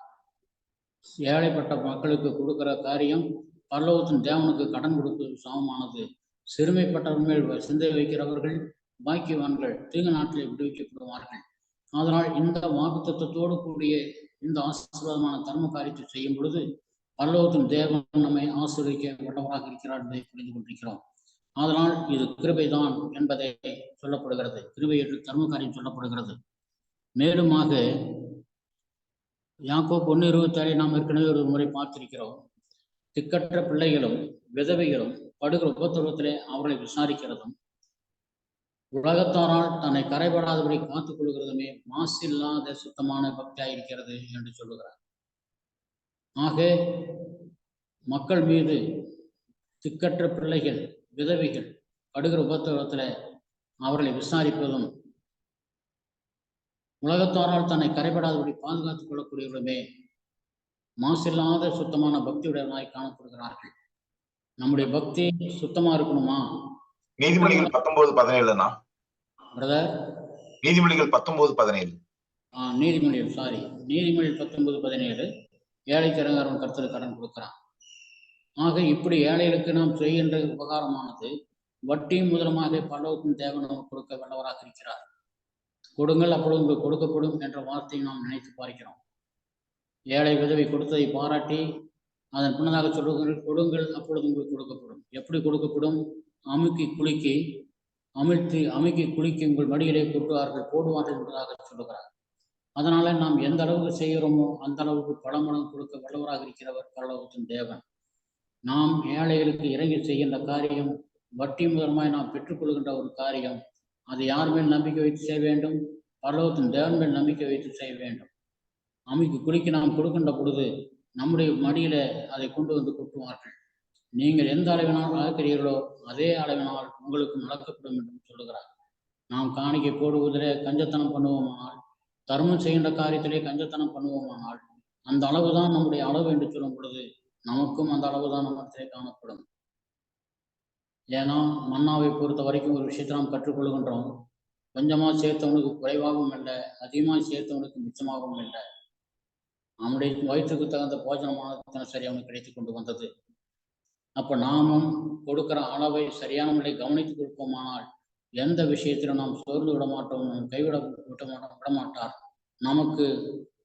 ஏழைப்பட்ட மக்களுக்கு கொடுக்கிற காரியம் பரலோகத்தின் தேவனுக்கு கடன் கொடுப்பது சமமானது. சிறுமைப்பட்டவர்கள் மேல் சிந்தை வைக்கிறவர்கள் பாக்கியவான்கள், தீங்கு நாட்டிலே விடுவிக்கப்படுவார்கள். அதனால் இந்த வாக்குத்தத்தோடு கூடிய இந்த ஆசீர்வாதமான தர்ம காரியத்தை செய்யும் பொழுது பரலோகத்தின் தேவன் நம்மை ஆசீர்வதிக்க வல்லவராக இருக்கிறார் என்பதை புரிந்து கொண்டிருக்கிறோம். அதனால் இது கிருபைதான் என்பதை சொல்லப்படுகிறது. கிருபை என்று தர்ம காரியம் சொல்லப்படுகிறது. மேலுமாக யாக்கோபு 1:27 நாம் ஏற்கனவே ஒரு முறை பார்த்திருக்கிறோம். திக்கற்ற பிள்ளைகளும் விதவைகளும் படுகிற உபத்திரவத்திலே அவர்களை விசாரிக்கிறதும் உலகத்தாரால் தன்னை கரைபடாதபடி காத்துக் கொள்கிறதுமே மாசில்லாத சுத்தமான பக்தியாயிருக்கிறது என்று சொல்லுகிறார். ஆக மக்கள் மீது திக்கற்ற பிள்ளைகள் விதவைகள் படுகிற உபத்திரவத்தில் அவர்களை விசாரிப்பதும் உலகத்தாரால் தன்னை கரைபடாதபடி பாதுகாத்துக் கொள்ளக்கூடியவர்களுமே மாசில்லாத சுத்தமான பக்தியுடையவர்களாய் காணப்படுகிறார்கள். நம்முடைய பக்தி சுத்தமா இருக்கணுமா? நீதிமொழிகள் 19:17 பிரதர். நீதிமொழிகள் 19:17 நீதிமொழிகள் 19:17 ஏழை கடங்காரன் கர்த்தருக்கு கடன் கொடுக்கிறான். ஆக இப்படி ஏழைகளுக்கு நாம் செய்கின்ற உபகாரமானது வட்டி முதலமாக பரலோகத்தின் தேவன் நமக்கு கொடுக்க வல்லவராக இருக்கிறார். கொடுங்கள் அப்பொழுது உங்களுக்கு கொடுக்கப்படும் என்ற வார்த்தையை நாம் நினைத்து பார்க்கிறோம். ஏழை விதவை கொடுத்ததை பாராட்டி அதன் பின்னதாக சொல்லுங்கள், கொடுங்கள் அப்பொழுது உங்களுக்கு கொடுக்கப்படும். எப்படி கொடுக்கப்படும்? அமுக்கி குலுக்கி உங்கள் மடியிலே போடுவார்கள் என்பதாக சொல்லுகிறார். அதனால நாம் எந்த அளவுக்கு செய்கிறோமோ அந்த அளவுக்கு பல மடங்கு கொடுக்க வல்லவராக இருக்கிறவர் பரலோகத்தின் தேவன். நாம் ஏழைகளுக்கு இறங்கி செய்கின்ற காரியம், வட்டி முதலமாய் நாம் பெற்றுக்கொள்கின்ற ஒரு காரியம், அதை யார் மேல் நம்பிக்கை வைத்து செய்ய வேண்டும்? பரலோகத்தின் தேவன் மேல் நம்பிக்கை வைத்து செய்ய வேண்டும். அமுக்கி குலுக்கி நாம் கொடுக்கின்ற பொழுது நம்முடைய மடியில அதை கொண்டு வந்து கொட்டுவார்கள். நீங்கள் எந்த அளவினால் வளர்க்கிறீர்களோ அதே அளவினால் உங்களுக்கு நடக்கப்படும் என்று சொல்லுகிறார். நாம் காணிக்கை போடுவதிலே கஞ்சத்தனம் பண்ணுவோமானால், தர்மம் செய்கின்ற காரியத்திலே கஞ்சத்தனம் பண்ணுவோமானால், அந்த அளவுதான் நம்முடைய அளவு என்று சொல்லும் பொழுது நமக்கும் அந்த அளவுதான் நம்மத்திலே காணப்படும். ஏன்னா மன்னாவை பொறுத்த வரைக்கும் ஒரு விஷயத்தை நாம் கற்றுக்கொள்கின்றோம். கொஞ்சமாக சேர்த்தவனுக்கு குறைவாகவும் இல்லை, அதிகமாக சேர்த்தவனுக்கு மிச்சமாகவும் இல்லை. நம்முடைய வயிற்றுக்கு தகுந்த போஜனமான தினசரி அவனுக்கு கிடைத்து கொண்டு வந்தது. அப்ப நாமும் கொடுக்கிற அளவை சரியான முறையை கவனித்துக் கொடுப்போமானால் எந்த விஷயத்திலும் நாம் சோர்ந்து விட மாட்டோம், விட மாட்டார். நமக்கு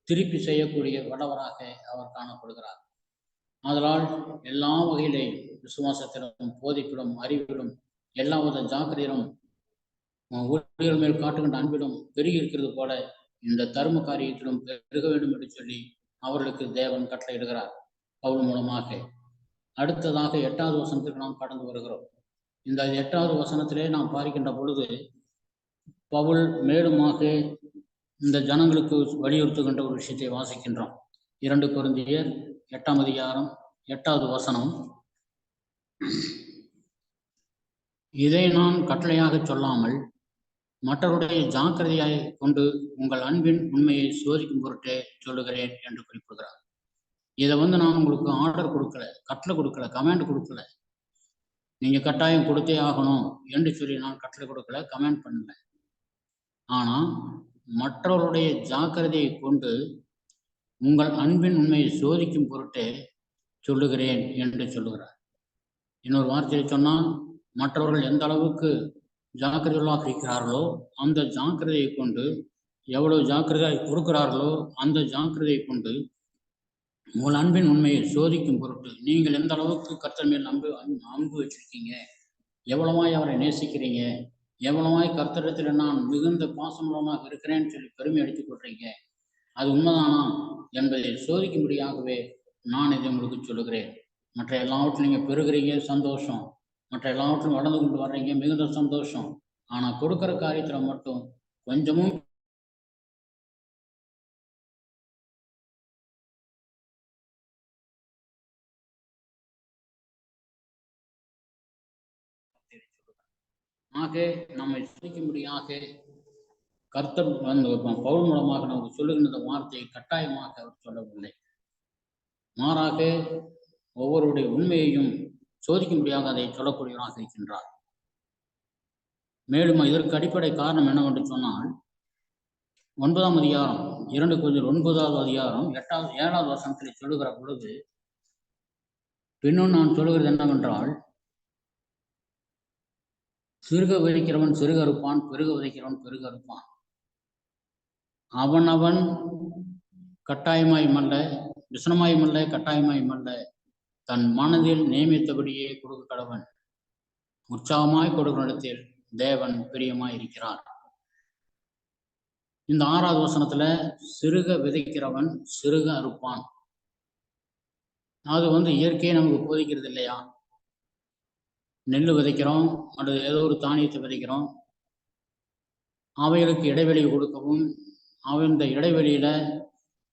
திருப்பி செய்யக்கூடிய வல்லவராக அவர் காணப்படுகிறார். அதனால் எல்லா வகையிலேயும் விசுவாசத்திலும் போதிப்பிலும் அறிவிலும் எல்லா வித ஜாக்கிரதையிலும் ஊழியர் மேல் காட்டுகின்ற அன்பிலும் பெருகி இருக்கிறது போல இந்த தர்ம காரியத்திலும் பெருக வேண்டும் என்று சொல்லி அவர்களுக்கு தேவன் கட்டளையிடுகிறார் பவுல் மூலமாக. அடுத்ததாக 8வது வசனத்திற்கு நாம் கடந்து வருகிறோம். இந்த 8வது வசனத்திலே நாம் பார்க்கின்ற பொழுது பவுல் மேலுமாக இந்த ஜனங்களுக்கு வலியுறுத்துகின்ற ஒரு விஷயத்தை வாசிக்கின்றோம். 2 கொரிந்தியர் 8ஆம் அதிகாரம் 8வது வசனம். இதை நான் கட்டளையாக சொல்லாமல் மற்றவருடைய ஜாக்கிரதையை கொண்டு உங்கள் அன்பின் உண்மையை சோதிக்கும் பொருட்டே சொல்லுகிறேன் என்று குறிப்பிடுகிறார். இதை நான் உங்களுக்கு ஆர்டர் கொடுக்கல, கட்டளை கொடுக்கல, கமெண்ட் கொடுக்கல, நீங்க கட்டாயம் கொடுத்தே ஆகணும் என்று சொல்லி நான் கட்டளை கொடுக்கல, கமெண்ட் பண்ணல. ஆனா மற்றவருடைய ஜாக்கிரதையை கொண்டு உங்கள் அன்பின் உண்மையை சோதிக்கும் பொருட்டே சொல்லுகிறேன் என்று சொல்லுகிறார். இன்னொரு வார்த்தையை சொன்னால், மற்றவர்கள் எந்த அளவுக்கு ஜாக்கிரதையாக இருக்கிறார்களோ அந்த ஜாக்கிரதையை கொண்டு, எவ்வளவு ஜாக்கிரதையை கொடுக்கிறார்களோ அந்த ஜாக்கிரதையை கொண்டு உங்கள் அன்பின் உண்மையை சோதிக்கும் பொருட்டு, நீங்கள் எந்த அளவுக்கு கர்த்தர் மேல் அன்பு வச்சிருக்கீங்க, எவ்வளவாய் அவரை நேசிக்கிறீங்க, எவ்வளவாய் கர்த்தரிடத்தில் நான் மிகுந்த பாசமுள்ளவனாக இருக்கிறேன்னு சொல்லி பெருமை அடித்துக் கொள்றீங்க, அது உண்மைதானா என்பதை சோதிக்கும்படியாகவே நான் இதை உங்களுக்கு சொல்லுகிறேன். மற்ற எல்லாவற்றும் நீங்க பெறுகிறீங்க, சந்தோஷம். மற்ற எல்லாவற்றும் வளர்ந்து கொண்டு வர்றீங்க, மிகுந்த சந்தோஷம். ஆனா கொடுக்கிற காரியத்துல மட்டும் கொஞ்சமும் ஆக நம்மை சோதிக்கும்படியாக கர்த்தர் பவுல் மூலமாக நமக்கு சொல்லுகின்ற வார்த்தையை கட்டாயமாக அவர் சொல்லவில்லை. மாறாக ஒவ்வொருடைய உண்மையையும் சோதிக்கும்படியாக அதை சொல்லக்கூடியவராக இருக்கின்றார். மேலும் இதற்கு அடிப்படை காரணம் என்னவென்று சொன்னால், 9ஆம் அதிகாரம் 2 கொரிந்தியர் 9வது அதிகாரம் 7வது வசனத்தில் சொல்லுகிற பொழுது, பின்னும் நான் சொல்லுகிறது என்னவென்றால், சிறுக விதைக்கிறவன் சிறுக அறுப்பான், பெருக விதைக்கிறவன் பெருக அறுப்பான். அவனவன் கட்டாயமாயுமல்ல, விசனமாயுமல்ல, கட்டாயமாயுமல்ல, தன் மனதில் நியமித்தபடியே கொடுக்க கடவன். உற்சாகமாய் கொடுக்கும் இடத்தில் தேவன் பிரியமாய் இருக்கிறார். இந்த 6வது வசனத்துல சிறுக விதைக்கிறவன் சிறுக அறுப்பான். அது இயற்கையை நமக்கு போதிக்கிறது இல்லையா? நெல் விதைக்கிறோம் அல்லது ஏதோ ஒரு தானியத்தை விதைக்கிறோம், அவைகளுக்கு இடைவெளி கொடுக்கவும், இந்த இடைவெளியில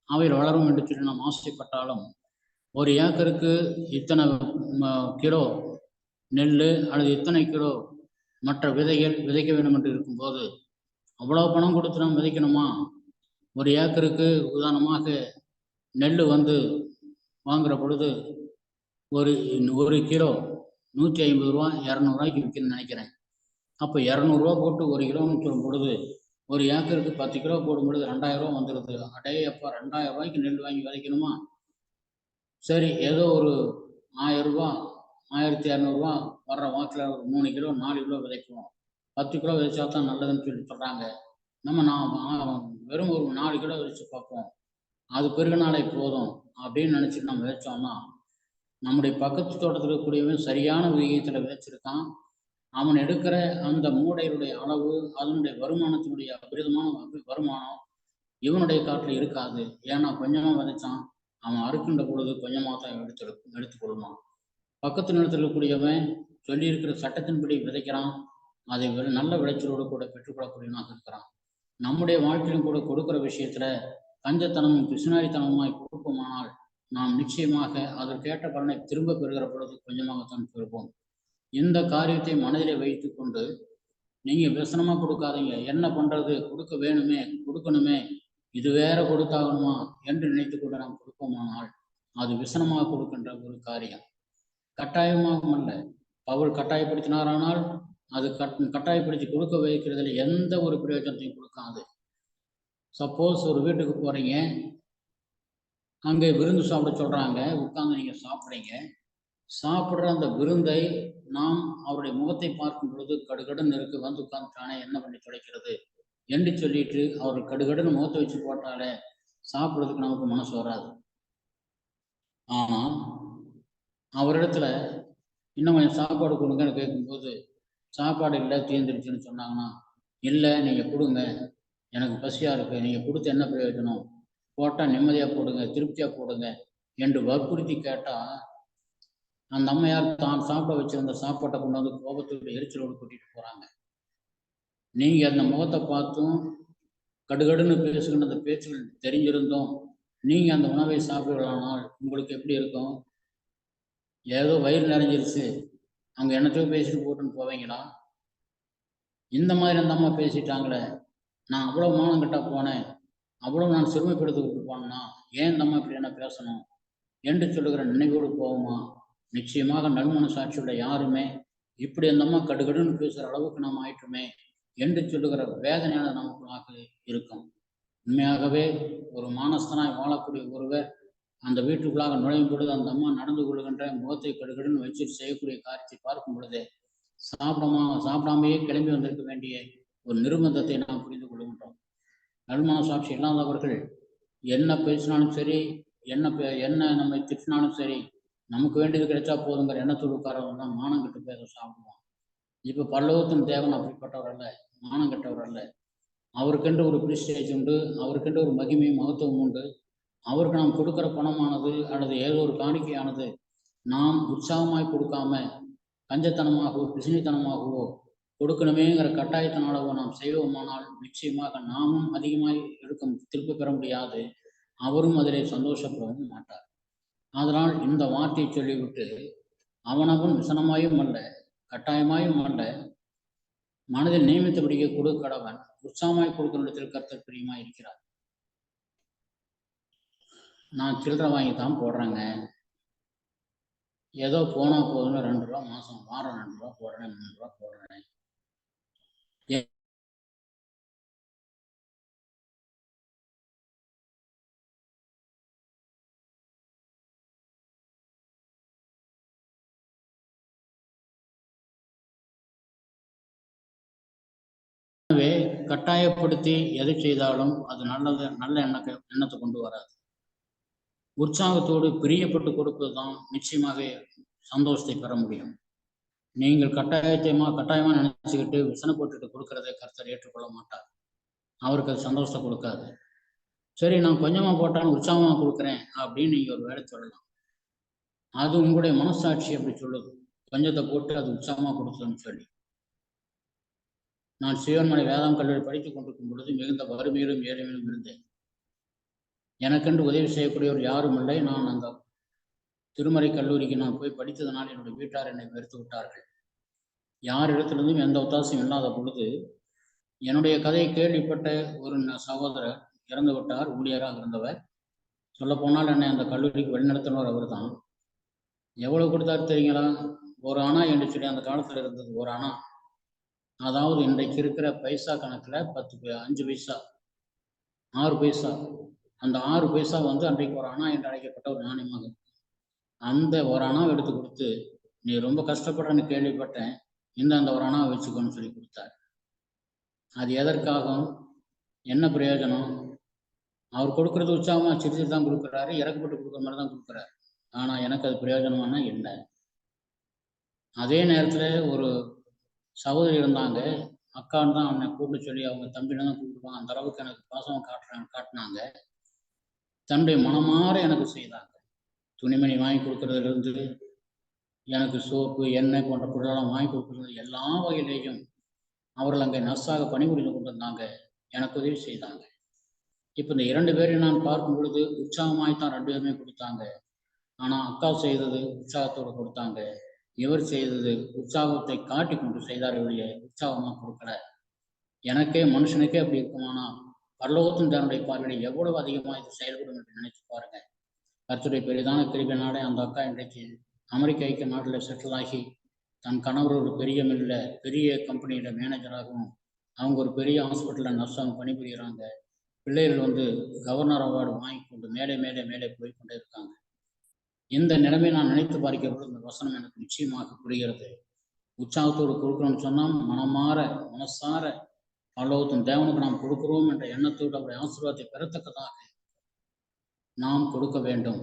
அவைகள் வளரும் என்று சொல்லி நாம் ஆசைப்பட்டாலும், ஒரு ஏக்கருக்கு இத்தனை கிலோ நெல் அல்லது இத்தனை கிலோ மற்ற விதைகள் விதைக்க வேண்டும் என்று இருக்கும்போது அவ்வளோ பணம் கொடுத்து நாம் விதைக்கணுமா? ஒரு ஏக்கருக்கு உதாரணமாக நெல் வாங்குற பொழுது ஒரு கிலோ 150 ரூபா 200 ரூபாய்க்கு விற்கணும்னு நினைக்கிறேன். அப்போ 200 ரூபா போட்டு 1 கிலோன்னு சொல்லும் பொழுது ஒரு ஏக்கருக்கு 10 கிலோ போடும்பொழுது 2000 ரூபா வந்துடுது. அடே அப்பா, 2000 ரூபாய்க்கு நெல் வாங்கி விதைக்கணுமா? சரி, ஏதோ ஒரு 1000 ரூபா 1200 வர்ற வாக்கில் ஒரு 3 கிலோ 4 கிலோ விதைக்குவோம். 10 கிலோ விதைச்சா தான் நல்லதுன்னு சொல்லி சொல்கிறாங்க. நான் வெறும் ஒரு 4 கிலோ விதைச்சு பார்ப்போம், அது பெருகினாலே போதும் அப்படின்னு நினச்சிட்டு நம்ம விதைச்சோம்னா, நம்முடைய பக்கத்து தோட்டத்தில் இருக்கக்கூடியவன் சரியான விகிதத்தில் விதைச்சிருக்கான். அவன் எடுக்கிற அந்த மூடையுடைய அளவு, அதனுடைய வருமானத்தினுடைய அபரிதமான வருமானம் இவனுடைய காட்டில் இருக்காது. ஏன்னா கொஞ்சமாக விதைச்சான், அவன் அறுக்கின்ற பொழுது கொஞ்சமாக தான் எடுத்துக்கொள்வான். பக்கத்து நிலத்தில் இருக்கக்கூடியவன் சொல்லியிருக்கிற சட்டத்தின்படி விதைக்கிறான், அதை நல்ல விளைச்சலோடு கூட பெற்றுக்கொள்ளக்கூடியவனாக இருக்கிறான். நம்முடைய வாழ்க்கையிலும் கூட கொடுக்கிற விஷயத்துல கஞ்சத்தனமும் பிசுனாரித்தனமாய் கொடுப்போமானால் நாம் நிச்சயமாக அதற்கேற்ற பலனை திரும்ப பெறுகிற பொழுது கொஞ்சமாகத்தான் பெறுவோம். இந்த காரியத்தை மனதிலே வைத்து கொண்டு நீங்க விசனமா கொடுக்காதீங்க. என்ன பண்றது, கொடுக்க வேணுமே, கொடுக்கணுமே, இது வேற கொடுத்தாகணுமா என்று நினைத்து கொண்டு நாம் கொடுப்போமானால் அது விசனமாக கொடுக்கின்ற ஒரு காரியம். கட்டாயமாகவும் அல்ல. பவுல் கட்டாயப்படுத்தினாரானால் அது கட்டாயப்படுத்தி கொடுக்க வைக்கிறதுல எந்த ஒரு பிரயோஜனத்தையும் கொடுக்காது. சப்போஸ் ஒரு வீட்டுக்கு போறீங்க, அங்கே விருந்து சாப்பிட சொல்றாங்க, உட்கார்ந்து நீங்க சாப்பிட்றீங்க. சாப்பிட்ற அந்த விருந்தை நாம் அவருடைய முகத்தை பார்க்கும் பொழுது கடுகடுன்னு இருக்கு, வந்து உட்காந்துட்டானே என்ன பண்ணி துடைக்கிறது என்று சொல்லிட்டு அவர் கடுகடுன்னு முகத்தை வச்சு போட்டாலே சாப்பிட்றதுக்கு நமக்கு மனசு வராது. ஆனா அவரிடத்துல இன்னும் கொஞ்சம் சாப்பாடு கொடுங்கன்னு கேட்கும்போது சாப்பாடு இல்லை, தீர்ந்துருச்சுன்னு சொன்னாங்கன்னா, இல்லை நீங்கள் கொடுங்க, எனக்கு பசியாக இருக்குது, நீங்கள் கொடுத்து என்ன பிரயோஜனம், போட்டால் நிம்மதியாக போடுங்க, திருப்தியாக போடுங்க என்று வற்புறுத்தி கேட்டால் அந்த அம்மையார் தான் சாப்பிட வச்சிருந்த சாப்பாட்டை கொண்டு வந்து கோபத்தோடு எரிச்சலோடு கூட்டிட்டு போகிறாங்க. நீங்கள் அந்த முகத்தை பார்த்தும் கடுகடுன்னு பேசுகின்ற அந்த பேச்சுகள் தெரிஞ்சிருந்தோம் நீங்கள் அந்த உணவை சாப்பிடலானால் உங்களுக்கு எப்படி இருக்கும்? ஏதோ வயிறு நிறைஞ்சிருச்சு, அவங்க என்னத்தையும் பேசிட்டு போட்டுன்னு போவீங்களா? இந்த மாதிரி அந்த அம்மா பேசிட்டாங்களே, நான் அவ்வளோ மானங்கிட்ட போனேன், அவ்வளோ நான் சிறுமைப்படுத்திக்கிட்டு போனேன்னா ஏன் இந்த அம்மா இப்படி என்ன பேசணும் என்று சொல்லுகிற நினைவோடு போவோமா? நிச்சயமாக நல்மன சாட்சியுள்ள யாருமே இப்படி அந்த அம்மா கடுகடுன்னு பேசுகிற அளவுக்கு நாம் ஆயிட்டுமே என்று சொல்லுகிற வேதனையான நமக்குள்ளாக இருக்கும். உண்மையாகவே ஒரு மானஸ்தனாய் வாழக்கூடிய ஒருவர் அந்த வீட்டுக்குள்ளாக நுழையும் பொழுது அந்த அம்மா நடந்து கொள்கின்ற முகத்தை கடுகடுன்னு வச்சு செய்யக்கூடிய காரியத்தை பார்க்கும் பொழுதே சாப்பிடாமையே கிளம்பி வந்திருக்க வேண்டிய ஒரு நிர்பந்தத்தை நாம் புரிந்து கொள்கின்றோம். நல்மன சாட்சி இல்லாதவர்கள் என்ன பேசினாலும் சரி, என்ன நம்மை திட்டினாலும் சரி, நமக்கு வேண்டியது கிடைச்சா போதுங்கிற எண்ணத்தோடு உட்காரவங்க தான் மானம் கெட்டு பேச சாப்பிடுவோம். இப்போ பல்லவத்தின் தேவன் அப்படிப்பட்டவர் அல்ல, மானம் கெட்டவர் அல்ல. அவருக்கென்று ஒரு பிரிஸ்டேஜ் உண்டு, அவருக்கென்று ஒரு மகிமை மகத்துவம் உண்டு. அவருக்கு நாம் கொடுக்கிற பணமானது அல்லது ஏதோ ஒரு காணிக்கையானது நாம் உற்சாகமாய் கொடுக்காம கஞ்சத்தனமாகவோ பிசினித்தனமாகவோ கொடுக்கணுமேங்கிற கட்டாயத்தினாலவோ நாம் செய்வோமானால் நிச்சயமாக நாமும் அதிகமாய் திருப்பி பெற முடியாது, அவரும் அதிலே சந்தோஷப்படவும் மாட்டார். அதனால் இந்த வார்த்தையை சொல்லிவிட்டு அவனவன் விசனமாயும் அல்ல கட்டாயமாயும் அல்ல, மனதில் நியமித்தபடியே கொடுக்கடவன் உற்சாகமாய் கொடுக்கிற கர்த்தர் பிரியமாய் இருக்கிறார். நான் சில்லறை வாங்கி தான் போடுறேங்க, ஏதோ போனா போதுன்னு 2 ரூபா மாசம் வாரம் 2 ரூபா போடுறேன், 3 ரூபா போடுறேன். எனவே கட்டாயப்படுத்தி எதை செய்தாலும் அது நல்ல எண்ணத்தை கொண்டு வராது. உற்சாகத்தோடு பிரியப்பட்டு கொடுப்பது தான் நிச்சயமாக சந்தோஷத்தை பெற முடியும். நீங்கள் கட்டாயமா நினைச்சுக்கிட்டு விசனப்பட்டுட்டு கொடுக்கறதை கர்த்தர் ஏற்றுக்கொள்ள மாட்டார். அவருக்கு அது சந்தோஷத்தை கொடுக்காது. சரி, நான் கொஞ்சமா போட்டாலும் உற்சாகமா கொடுக்குறேன் அப்படின்னு நீங்க ஒரு வேலை சொல்லலாம். அது உங்களுடைய மனசாட்சி அப்படி சொல்லுது, கொஞ்சத்தை போட்டு அது உற்சாகமா கொடுத்ததுன்னு சொல்லி. நான் சிவன்மலை வேதாம் கல்லூரி படித்துக் கொண்டிருக்கும் பொழுது மிகுந்த வறுமையிலும் ஏழ்மையிலும் இருந்தேன். எனக்கென்று உதவி செய்யக்கூடியவர் யாரும் இல்லை. நான் அந்த திருமறை கல்லூரிக்கு நான் போய் படித்ததனால் என்னுடைய வீட்டார் என்னை வெறுத்து விட்டார்கள். யார் இடத்திலிருந்தும் எந்த ஒத்தாசையும் இல்லாத பொழுது என்னுடைய கதையை கேள்விப்பட்ட ஒரு சகோதரர் இறந்து விட்டார், ஊழியராக இருந்தவர். சொல்ல போனால் என்னை அந்த கல்லூரிக்கு வழிநடத்தினவர் அவர் தான். எவ்வளவு கொடுத்தாரு தெரியுங்களா? 1 அணா என்று சொல்லி அந்த காலத்தில் இருந்தது, 1 அணா. அதாவது இன்றைக்கு இருக்கிற பைசா கணக்கில் 5 பைசா, 6 பைசா. அந்த 6 பைசா வந்து அன்றைக்கு ஒரு அணா என்று அழைக்கப்பட்ட ஒரு நாணயமாக இருக்கு. அந்த ஒரு அணாவை எடுத்து கொடுத்து, நீ ரொம்ப கஷ்டப்படுறன்னு கேள்விப்பட்டேன், அந்த ஒரு அணாவை வச்சுக்கோன்னு சொல்லி கொடுத்தார். அது எதற்காகவும், என்ன பிரயோஜனம்? அவர் கொடுக்கறது உற்சாகமாக சிரிச்சு தான் கொடுக்குறாரு, இறக்கப்பட்டு கொடுக்குற மாதிரி தான் கொடுக்குறாரு. ஆனால் எனக்கு அது பிரயோஜனமான இல்லை. அதே நேரத்தில் ஒரு சகோதரி இருந்தாங்க, அக்கான்னு தான் அவனை கூப்பிட்டு சொல்லி அவங்க தம்பின்னு தான் கூப்பிடுவாங்க. அந்த அளவுக்கு எனக்கு பாசம் காட்டினாங்க. தன்னுடைய மனமாற எனக்கு செய்தாங்க. துணிமணி வாங்கி கொடுக்கறதுலேருந்து, எனக்கு சோப்பு, எண்ணெய் போன்ற பொருளெல்லாம் வாங்கி கொடுக்குறது, எல்லா வகையிலேயும் அவர்கள் அங்கே நர்ஸாக பணிபுரிந்து கொண்டிருந்தாங்க. எனக்கு உதவி செய்தாங்க. இப்போ இந்த 2 பேரையும் நான் பார்க்கும் பொழுது உற்சாகமாய்த்தான் 2 பேருமே கொடுத்தாங்க. ஆனால் அக்கா செய்தது உற்சாகத்தோடு கொடுத்தாங்க. இவர் செய்தது உற்சாகத்தை காட்டி கொண்டு செய்தார், உற்சாகமாக கொடுக்கல. எனக்கே, மனுஷனுக்கே அப்படி இருக்குமானா பரலோகத்தின் தன்னுடைய பார்வையில் எவ்வளவு அதிகமாக இது செயல்படும் என்று நினைச்சு பாருங்க. கர்த்தருடைய பெரிதான கிருபையினால அந்த அக்கா இன்றைக்கு அமெரிக்க ஐக்கிய நாட்டில் செட்டில் ஆகி, தன் கணவர் ஒரு பெரிய மில்ல, பெரிய கம்பெனியில் மேனேஜராகவும், அவங்க ஒரு பெரிய ஹாஸ்பிட்டலில் நர்ஸாகவும் பணிபுரிகிறாங்க. பிள்ளைகள் வந்து கவர்னர் அவார்டு வாங்கி கொண்டு மேலே மேலே மேலே போய் கொண்டே இருக்காங்க. இந்த நிலைமை நான் நினைத்து பார்க்கிறபோது இந்த வசனம் எனக்கு நிச்சயமாக புரிகிறது. உற்சாகத்தோடு கொடுக்கணும்னு சொன்னால் மனசார பரலோகத்தின் தேவனுக்கு நாம் கொடுக்கிறோம் என்ற எண்ணத்தோடு அவருடைய ஆசீர்வாதத்தை பெறத்தக்கதாக நாம் கொடுக்க வேண்டும்.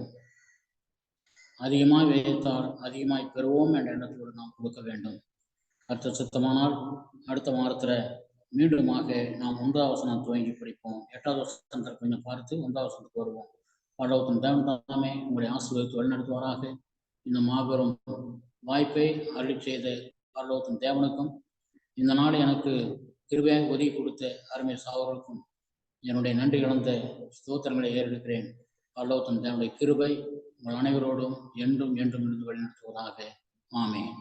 அதிகமாய் விதைத்தால் அதிகமாய் பெறுவோம் என்ற எண்ணத்தோடு நாம் கொடுக்க வேண்டும். அடுத்த சுத்தமானால் அடுத்த வாரத்தில் மீண்டுமாக நாம் 1ஆம் வசனம் துவங்கி படிப்போம். 8வது வசனத்தை கொஞ்சம் பார்த்து 1ஆம் வசனத்துக்கு வருவோம். பரலோகத்தின் தேவன் தாமே உங்களுடைய ஆசீர்வாதத்தை வழிநடத்துவாராக. இந்த மாபெரும் வாய்ப்பை அருளி செய்த பரலோகத்தின் தேவனுக்கும், இந்த நாள் எனக்கு கிருபையாக ஒதுக்கி கொடுத்த அருமை சகோதரருக்கும் என்னுடைய நன்றி கலந்த ஸ்தோத்திரங்களை ஏறெடுக்கிறேன். பரலோகத்தின் தேவனுடைய கிருபை உங்கள் அனைவரோடும் என்றும் என்றும் இருந்து வழிநடத்துவதாக. ஆமென்.